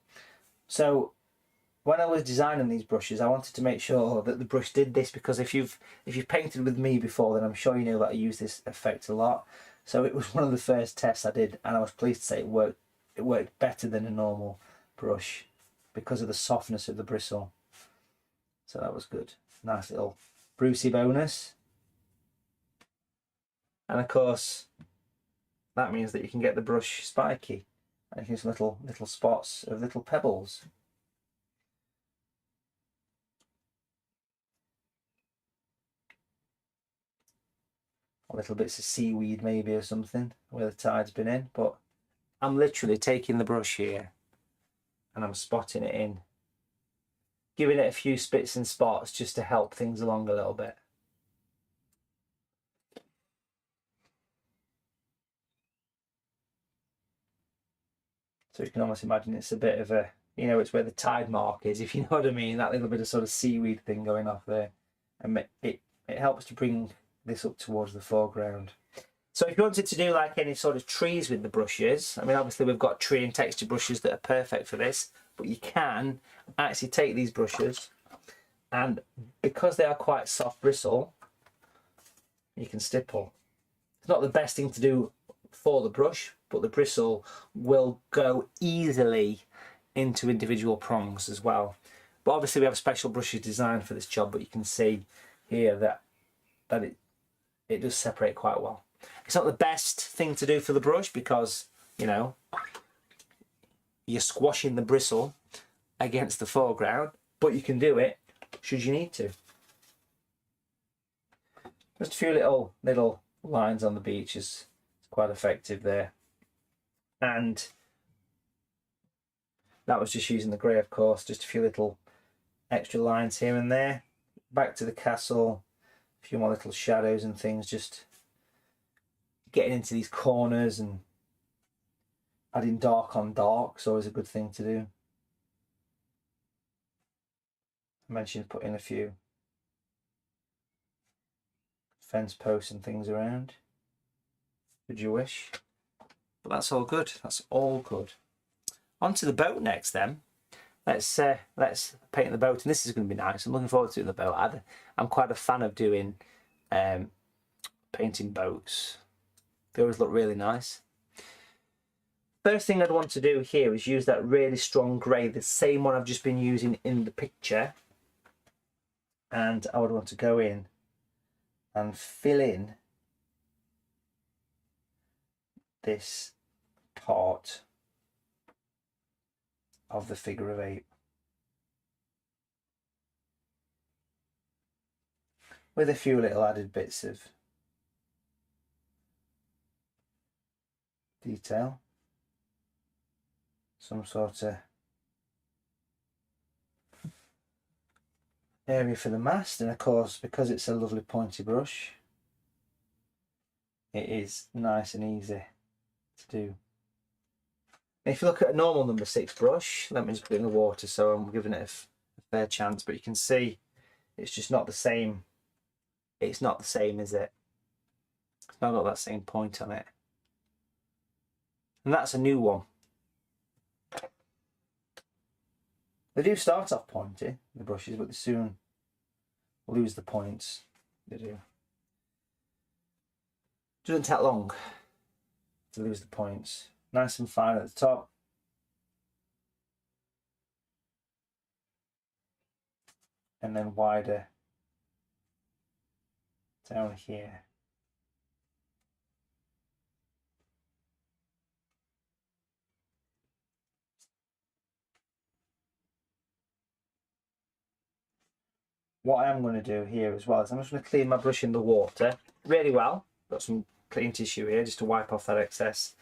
So when I was designing these brushes, I wanted to make sure that the brush did this, because if you've painted with me before, then I'm sure you know that I use this effect a lot. So it was one of the first tests I did, and I was pleased to say it worked. It worked better than a normal brush because of the softness of the bristle. So that was good. Nice little Brucey bonus. And of course, that means that you can get the brush spiky, and you can use little spots of little pebbles. or little bits of seaweed maybe or something where the tide's been in. But I'm literally taking the brush here and I'm spotting it in, giving it a few spits and spots just to help things along a little bit. So you can almost imagine it's a bit of a, you know, it's where the tide mark is, if you know what I mean, that little bit of sort of seaweed thing going off there. And it helps to bring this up towards the foreground. So if you wanted to do like any sort of trees with the brushes, I mean, obviously we've got tree and texture brushes that are perfect for this, but you can actually take these brushes and because they are quite soft bristle, you can stipple. It's not the best thing to do for the brush, but the bristle will go easily into individual prongs as well. But obviously we have special brushes designed for this job, but you can see here that it does separate quite well. It's not the best thing to do for the brush because, you know, you're squashing the bristle against the foreground, but you can do it should you need to. Just a few little lines on the beach is quite effective there. And that was just using the grey, of course, just a few little extra lines here and there. Back to the castle, a few more little shadows and things, just getting into these corners and adding dark on dark is always a good thing to do. I mentioned putting a few fence posts and things around, should you wish. But that's all good. That's all good. On to the boat next then. Let's paint the boat, and this is going to be nice. I'm looking forward to doing the boat. I'm quite a fan of doing painting boats. They always look really nice. First thing I'd want to do here is use that really strong grey, the same one I've just been using in the picture. And I would want to go in and fill in this part of the figure of 8 with a few little added bits of detail, some sort of area for the mast, and of course because it's a lovely pointy brush it is nice and easy to do. If you look at a normal number 6 brush, let me just put it in the water so I'm giving it a fair chance, but you can see it's just not the same. It's not the same, is it? It's not got that same point on it. And that's a new one. They do start off pointy, the brushes, but they soon lose the points. They do. Doesn't take long to lose the points. Nice and fine at the top. And then wider down here. What I am going to do here as well is I'm just going to clean my brush in the water really well. Got some clean tissue here just to wipe off that excess.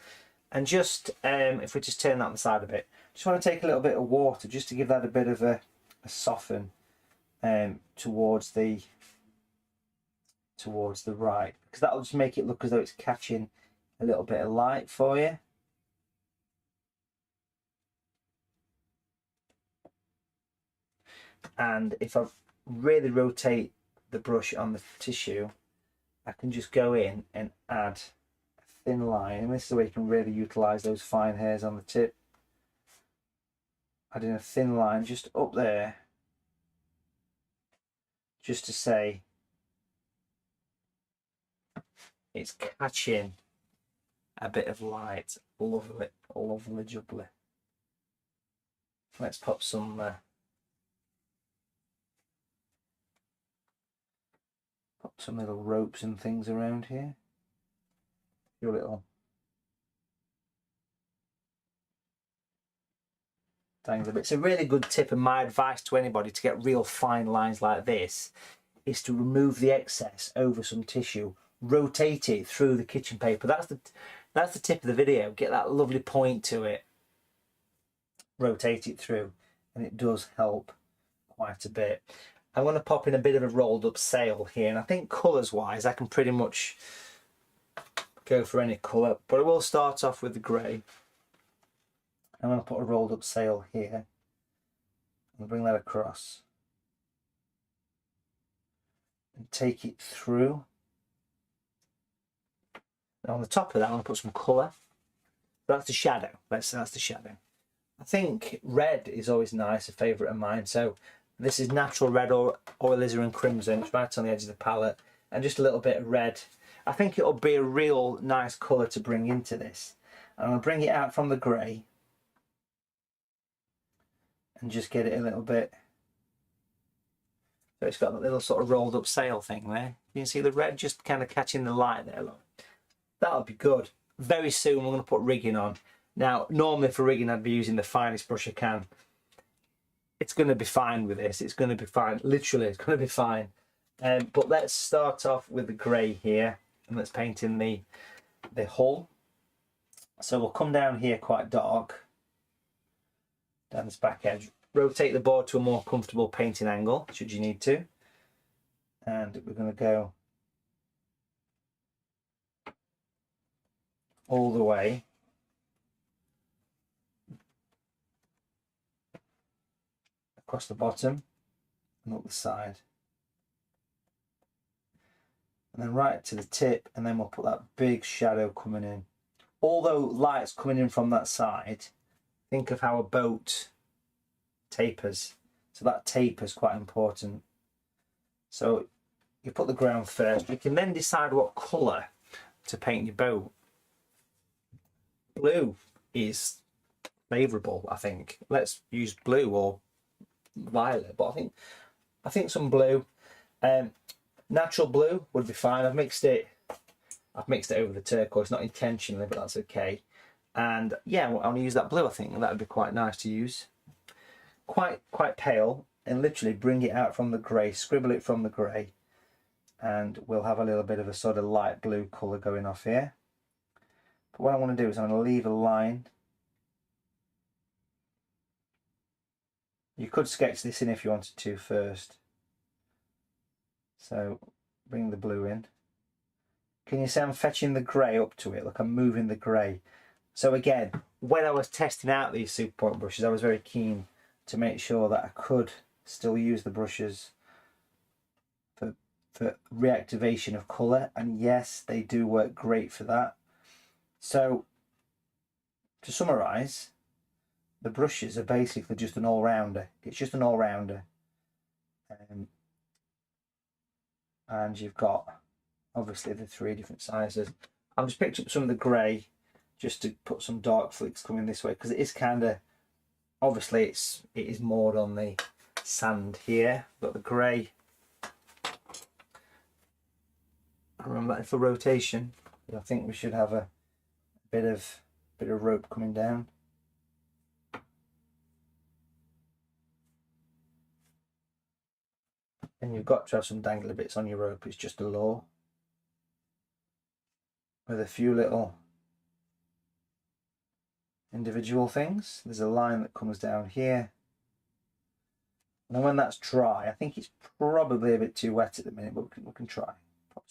And just, if we just turn that on the side a bit, just want to take a little bit of water just to give that a bit of a soften towards the right, because that'll just make it look as though it's catching a little bit of light for you. And if I really rotate the brush on the tissue, I can just go in and add a thin line, and this is the way you can really utilize those fine hairs on the tip. Adding a thin line just up there, just to say it's catching a bit of light. Lovely, lovely jubbly. Let's pop some little ropes and things around here. Your little dangler bit. It's a really good tip, and my advice to anybody to get real fine lines like this is to remove the excess over some tissue rotate it through the kitchen paper. That's the tip of the video. Get that lovely point to it, rotate it through, and it does help quite a bit. I'm going to pop in a bit of a rolled up sail here, and I think colours wise I can pretty much go for any colour, but I will start off with the grey. I'm going to put a rolled up sail here and bring that across and take it through. And on the top of that I'm going to put some colour. That's the shadow. That's the shadow. I think red is always nice, a favourite of mine. So this is natural red or alizarin crimson. It's right on the edge of the palette, and just a little bit of red. I think it'll be a real nice colour to bring into this. And I'm going to bring it out from the grey and just get it a little bit. So it's got that little sort of rolled up sail thing there. You can see the red just kind of catching the light there. Look, that'll be good. Very soon we're going to put rigging on. Now, normally for rigging I'd be using the finest brush I can. It's going to be fine with this. It's going to be fine. Literally, it's going to be fine. But let's start off with the grey here, and let's paint in the hull. So we'll come down here quite dark, down this back edge. Rotate the board to a more comfortable painting angle, should you need to. And we're going to go all the way across the bottom and up the side, and then right to the tip, and then we'll put that big shadow coming in. Although light's coming in from that side, think of how a boat tapers, so that taper is quite important. So you put the ground first. You can then decide what colour to paint your boat. Blue is favourable, I think. Let's use blue or violet, but I think some blue. Natural blue would be fine. I've mixed it over the turquoise, not intentionally, but that's okay. And yeah, I want to use that blue. I think that would be quite nice to use. Quite pale, and literally bring it out from the grey, scribble it from the grey, and we'll have a little bit of a sort of light blue colour going off here. But what I want to do is I'm going to leave a line. You could sketch this in if you wanted to first. So bring the blue in. Can you see I'm fetching the grey up to it? Look, I'm moving the grey. So again, when I was testing out these SuperPOINT brushes, I was very keen to make sure that I could still use the brushes for reactivation of colour, and yes, they do work great for that. So to summarise, the brushes are basically just an all-rounder. It's just an all-rounder. And you've got obviously the 3 different sizes. I've just picked up some of the grey just to put some dark flicks coming this way, because it is kind of, obviously it is moored on the sand here, but the grey, I remember that for rotation. I think we should have a bit of rope coming down. And you've got to have some dangly bits on your rope. It's just a law. With a few little individual things. There's a line that comes down here. And then when that's dry, I think it's probably a bit too wet at the minute, but we can try. Pop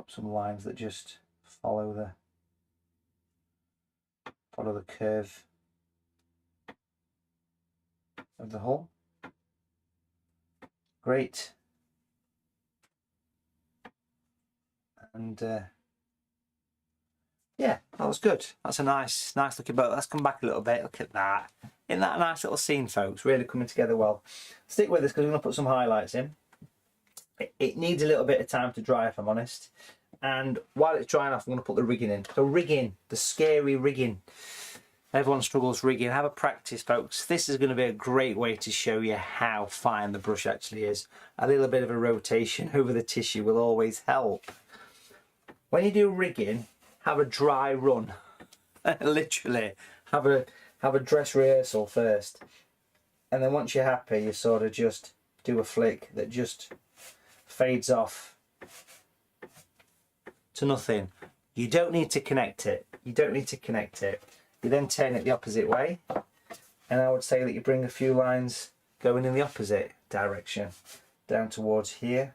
some lines that just follow the curve of the hull. Great. And yeah, that was good. That's a nice looking boat. Let's come back a little bit. Look at that. Isn't that a nice little scene, folks? Really coming together well. Stick with us because we're going to put some highlights in. It needs a little bit of time to dry, if I'm honest. And while it's drying off, I'm going to put the rigging in. So rigging, the scary rigging. Everyone struggles rigging. Have a practice, folks. This is going to be a great way to show you how fine the brush actually is. A little bit of a rotation over the tissue will always help. When you do rigging, have a dry run. Literally, have a dress rehearsal first, and then once you're happy, you sort of just do a flick that just fades off to nothing. You don't need to connect it. You don't need to connect it. You then turn it the opposite way, and I would say that you bring a few lines going in the opposite direction down towards here.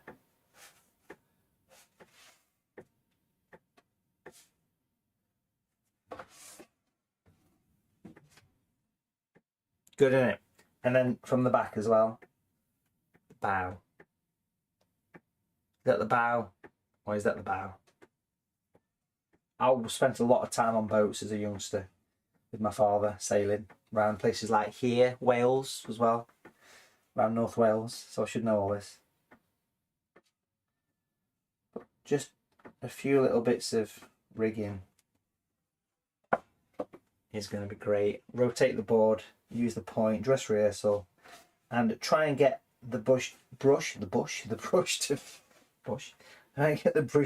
Good, isn't it? And then from the back as well, the bow. Is that the bow, or is that the bow? I spent a lot of time on boats as a youngster with my father, sailing around places like here, Wales as well, around North Wales, so I should know all this. But just a few little bits of rigging is going to be great. Rotate the board, use the point, dress rehearsal, and try and get the brush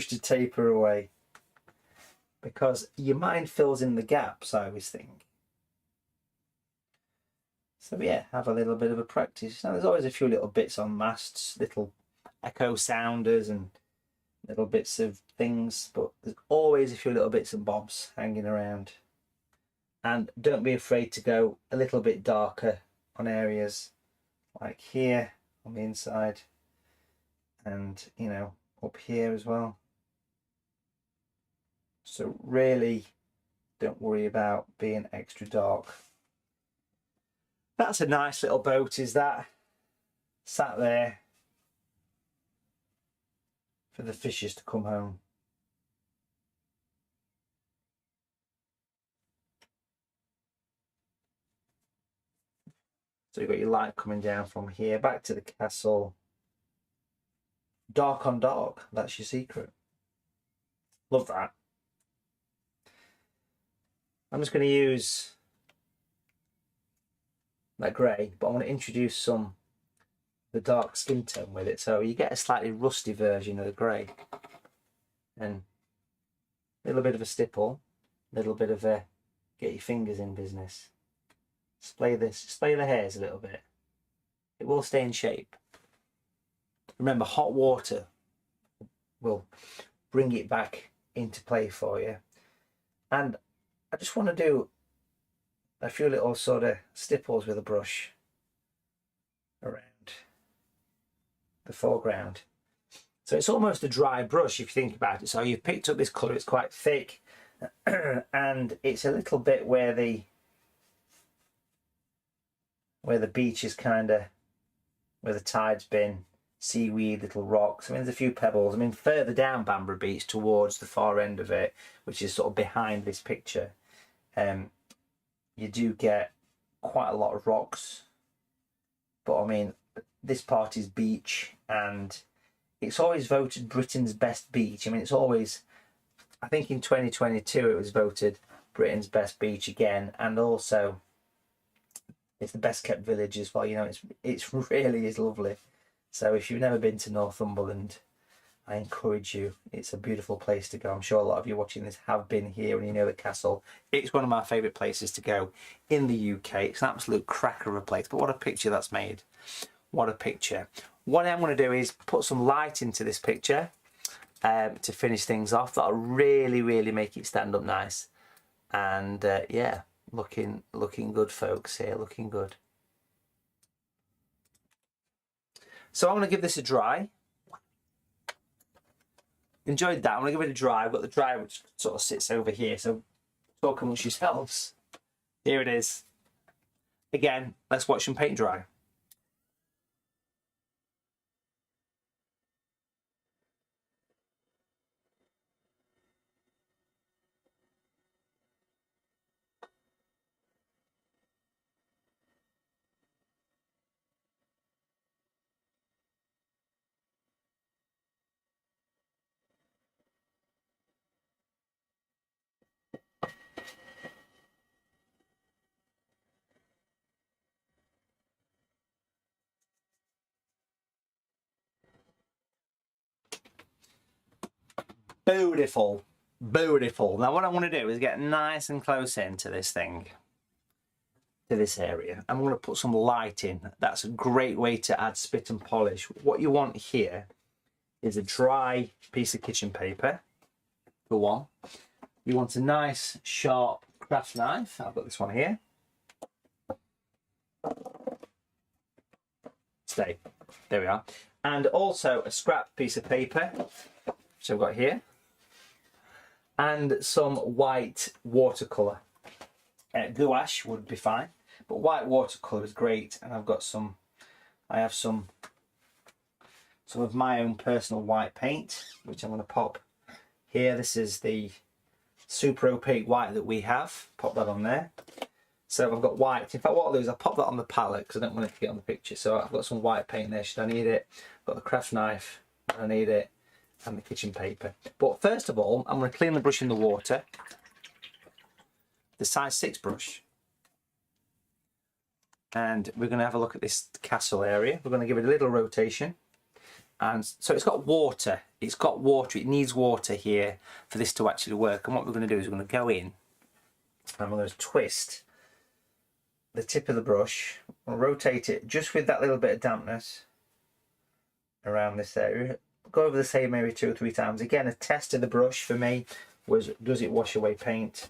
to taper away, because your mind fills in the gaps, I always think. So yeah, have a little bit of a practice. Now there's always a few little bits on masts, little echo sounders and little bits of things, but there's always a few little bits and bobs hanging around. And don't be afraid to go a little bit darker on areas like here on the inside, and you know, up here as well. So really don't worry about being extra dark. That's a nice little boat, is that? Sat there for the fishes to come home. So you've got your light coming down from here back to the castle. Dark on dark, that's your secret. Love that. I'm just going to use that grey, but I want to introduce some the dark skin tone with it, so you get a slightly rusty version of the grey, and a little bit of a stipple, a little bit of a get your fingers in business. Splay the hairs a little bit. It will stay in shape. Remember, hot water will bring it back into play for you. And I just want to do a few little sort of stipples with a brush around the foreground. So it's almost a dry brush if you think about it. So you've picked up this colour, it's quite thick, and it's a little bit where the beach is kind of, where the tide's been, seaweed, little rocks. I mean, there's a few pebbles. I mean, further down Bamborough Beach towards the far end of it, which is sort of behind this picture, you do get quite a lot of rocks. But I mean, this part is beach, and it's always voted Britain's best beach. I mean, it's always, I think in 2022 it was voted Britain's best beach again, and also it's the best kept village as well. You know, it's really is lovely. So if you've never been to Northumberland, I encourage you. It's a beautiful place to go. I'm sure a lot of you watching this have been here and you know the castle. It's one of my favourite places to go in the UK. It's an absolute cracker of a place. But what a picture that's made. What a picture. What I'm going to do is put some light into this picture to finish things off. That'll really, really make it stand up nice. And yeah, looking good, folks, here, looking good. So I'm going to give this a dry. Enjoyed that. I'm going to give it a dry. I've got the dry which sort of sits over here, so talk amongst yourselves. Here it is. Again, let's watch some paint dry. Beautiful, beautiful. Now what I want to do is get nice and close into this thing, to this area. I'm going to put some light in. That's a great way to add spit and polish. What you want here is a dry piece of kitchen paper, for one. You want a nice sharp craft knife. I've got this one here. Stay. There we are. And also a scrap piece of paper, which I've got here. And some white watercolour. Gouache would be fine, but white watercolour is great. And I've got some, I have some of my own personal white paint, which I'm going to pop here. This is the super opaque white that we have. Pop that on there. So I've got white. In fact, what I'll do is I'll pop that on the palette because I don't want it to get on the picture. So I've got some white paint there should I need it. I've got the craft knife when I need it, and the kitchen paper. But first of all, I'm going to clean the brush in the water. The size 6 brush. And we're going to have a look at this castle area. We're going to give it a little rotation. And so it's got water. It's got water. It needs water here for this to actually work. And what we're going to do is we're going to go in and we're going to twist the tip of the brush. We'll rotate it just with that little bit of dampness around this area. Go over the same area 2 or 3 times. Again, a test of the brush for me was, does it wash away paint?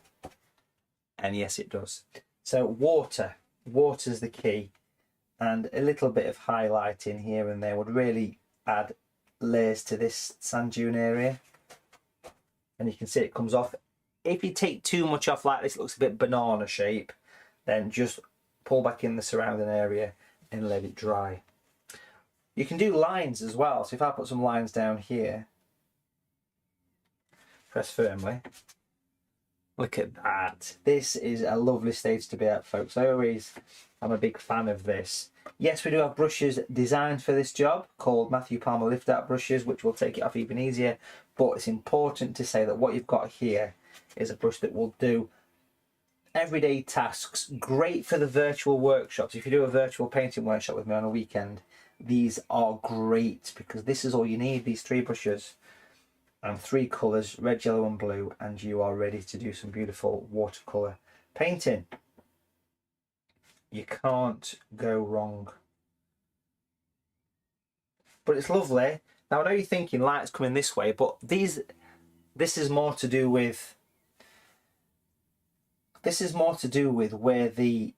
And yes, it does. So water's the key, and a little bit of highlight in here and there would really add layers to this sand dune area. And you can see it comes off. If you take too much off like this, it looks a bit banana shape, then just pull back in the surrounding area and let it dry. You can do lines as well. So if I put some lines down here, press firmly. Look at that. This is a lovely stage to be at, folks. I'm a big fan of this. Yes, we do have brushes designed for this job called Matthew Palmer lift out brushes, which will take it off even easier. But it's important to say that what you've got here is a brush that will do everyday tasks. Great for the virtual workshops. If you do a virtual painting workshop with me on a weekend, these are great because this is all you need, these 3 brushes and 3 colours, red, yellow and blue, and you are ready to do some beautiful watercolour painting. You can't go wrong. But it's lovely. Now I know you're thinking light's coming this way, but this is more to do with where the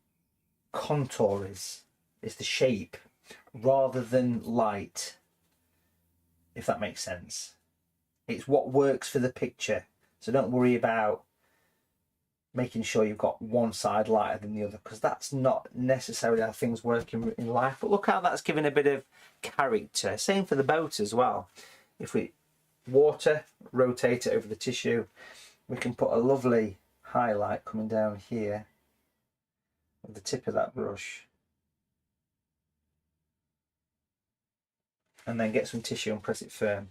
contour is the shape, rather than light, if that makes sense. It's what works for the picture, so don't worry about making sure you've got one side lighter than the other, because that's not necessarily how things work in life. But look how that's given a bit of character. Same for the boat as well. If we rotate it over the tissue, we can put a lovely highlight coming down here with the tip of that brush, and then get some tissue and press it firm.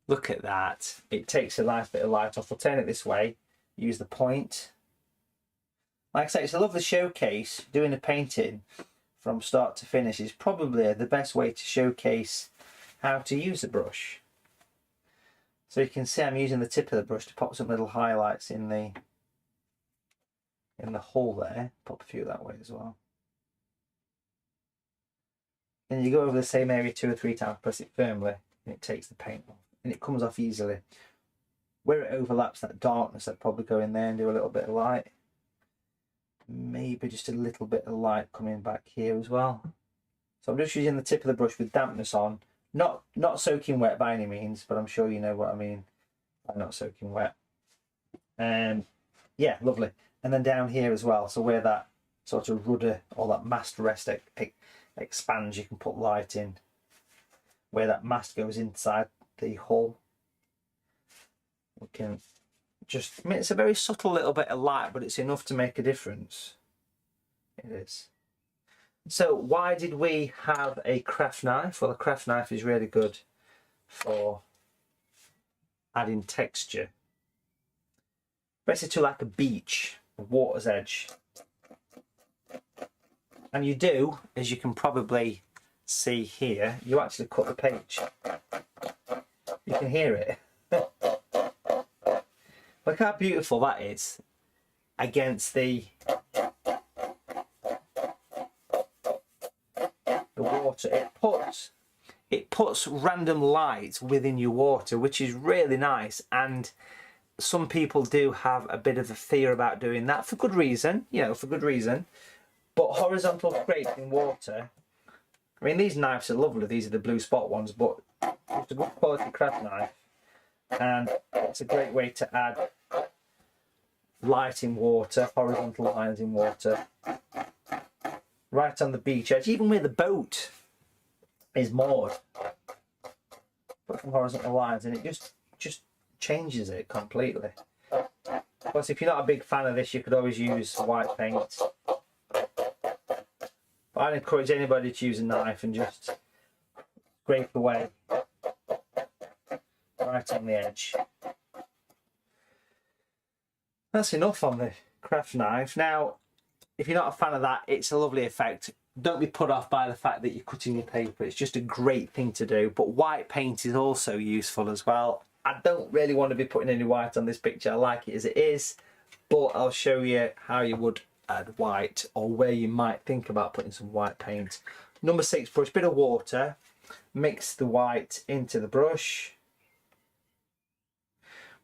Look at that. It takes a nice bit of light off. We'll turn it this way, use the point. Like I say, it's a lovely showcase. Doing a painting from start to finish is probably the best way to showcase how to use a brush. So you can see I'm using the tip of the brush to pop some little highlights in the hole there. Pop a few that way as well. And you go over the same area 2 or 3 times, press it firmly, and it takes the paint off. And it comes off easily. Where it overlaps that darkness, I'd probably go in there and do a little bit of light. Maybe just a little bit of light coming back here as well. So I'm just using the tip of the brush with dampness on. Not soaking wet by any means, but I'm sure you know what I mean by not soaking wet. Yeah, lovely. And then down here as well, so where that sort of rudder or that mast rest expands, you can put light in. Where that mast goes inside the hull, we can just, I mean, it's a very subtle little bit of light, but it's enough to make a difference. It is. So why did we have a craft knife? Well, a craft knife is really good for adding texture, especially to like a beach, a water's edge. And you do, as you can probably see here, you actually cut the page. You can hear it. Look how beautiful that is against the water. it puts random light within your water, which is really nice. And some people do have a bit of a fear about doing that for good reason, you know, for good reason. But horizontal scrapes in water, I mean, these knives are lovely. These are the blue spot ones, but it's a good quality craft knife, and it's a great way to add light in water, horizontal lines in water, right on the beach edge, even where the boat is moored. Put some horizontal lines, and it just changes it completely. Of course, if you're not a big fan of this, you could always use white paint. But I'd encourage anybody to use a knife and just scrape away right on the edge. That's enough on the craft knife. Now, if you're not a fan of that, it's a lovely effect. Don't be put off by the fact that you're cutting your paper. It's just a great thing to do. But white paint is also useful as well. I don't really want to be putting any white on this picture. I like it as it is, but I'll show you how you would add white, or where you might think about putting some white paint. Number 6 brush, bit of water, mix the white into the brush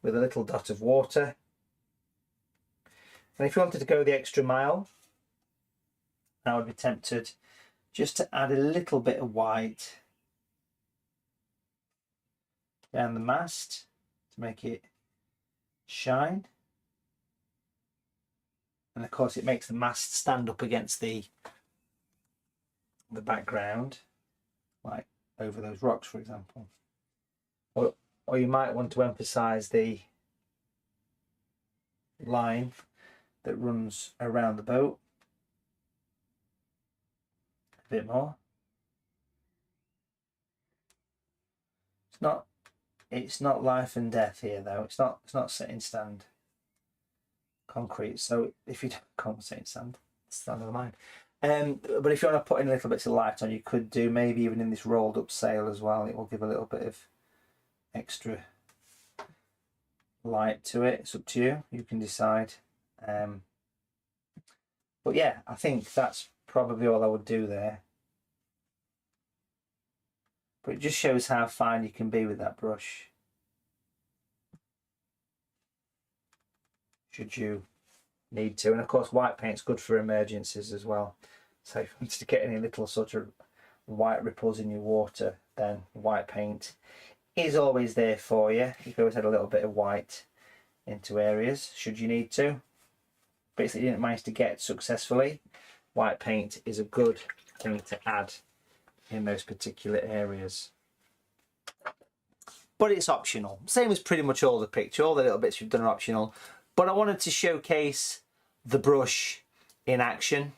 with a little dot of water. And if you wanted to go the extra mile, I would be tempted just to add a little bit of white down the mast to make it shine. And of course it makes the mast stand up against the background, like over those rocks, for example. Or you might want to emphasize the line that runs around the boat a bit more. It's not life and death here though. It's not sitting stand concrete. So if you can't sit in stand never mind. But if you want to put in a little bits of light on, you could do maybe even in this rolled up sail as well. It will give a little bit of extra light to it. It's up to you. You can decide. But yeah, I think that's probably all I would do there. But it just shows how fine you can be with that brush, should you need to. And of course white paint's good for emergencies as well. So if you wanted to get any little sort of white ripples in your water, then white paint is always there for you. You can always add a little bit of white into areas should you need to. But if you didn't manage to get successfully, white paint is a good thing to add in those particular areas. But it's optional. Same as pretty much all the picture. All the little bits we've done are optional. But I wanted to showcase the brush in action,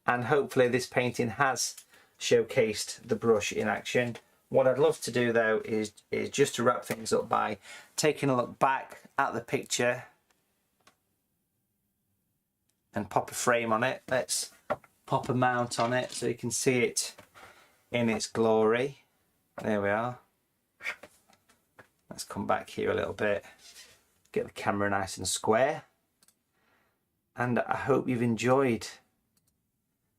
and hopefully this painting has showcased the brush in action. What I'd love to do though is just to wrap things up by taking a look back at the picture and pop a frame on it. Let's pop a mount on it so you can see it in its glory. There we are. Let's come back here a little bit, get the camera nice and square. And I hope you've enjoyed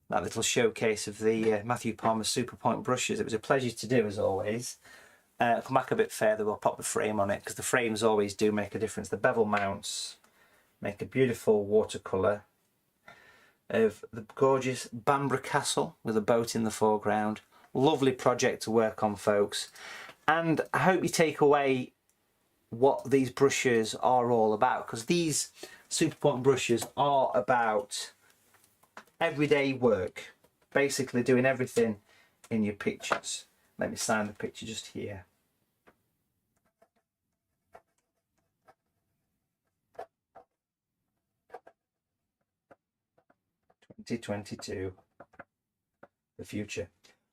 that little showcase of the Matthew Palmer SuperPOINT brushes. It was a pleasure to do as always. Come back a bit further, we'll pop the frame on it, because the frames always do make a difference. The bevel mounts make a beautiful watercolour of the gorgeous Bamborough Castle with a boat in the foreground. Lovely project to work on, folks. And I hope you take away what these brushes are all about, because these SuperPOINT brushes are about everyday work, basically doing everything in your pictures. Let me sign the picture just here. (2022), the future.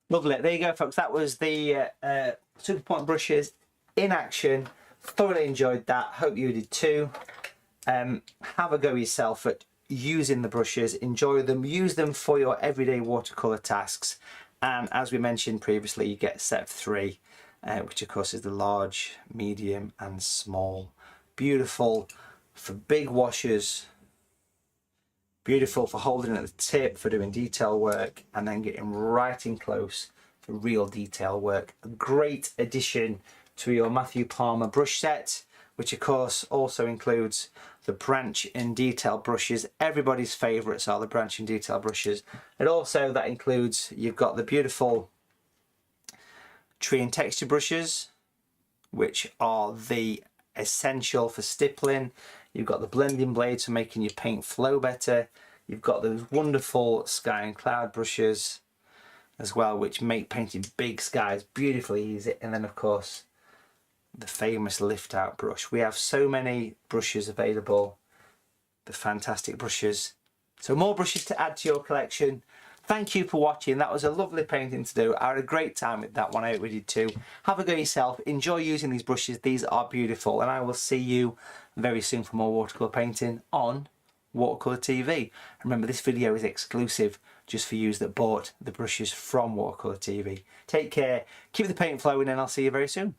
Lovely. There you go, folks. That was the SuperPOINT brushes in action. Thoroughly enjoyed that. Hope you did too. Have a go yourself at using the brushes. Enjoy them. Use them for your everyday watercolour tasks. And as we mentioned previously, you get a set of 3, which of course is the large, medium and small. Beautiful for big washes. Beautiful for holding at the tip, for doing detail work, and then getting right in close for real detail work. A great addition to your Matthew Palmer brush set, which of course also includes the branch and detail brushes. Everybody's favourites are the branch and detail brushes. And also that includes, you've got the beautiful tree and texture brushes, which are the essential for stippling. You've got the blending blades for making your paint flow better. You've got those wonderful sky and cloud brushes as well, which make painting big skies beautifully easy. And then of course the famous lift out brush. We have so many brushes available, the fantastic brushes. So more brushes to add to your collection. Thank you for watching. That was a lovely painting to do. I had a great time with that one. I hope you did too. Have a go yourself. Enjoy using these brushes. These are beautiful. And I will see you very soon for more watercolour painting on Watercolour TV. Remember, this video is exclusive just for you that bought the brushes from Watercolour TV. Take care. Keep the paint flowing and I'll see you very soon.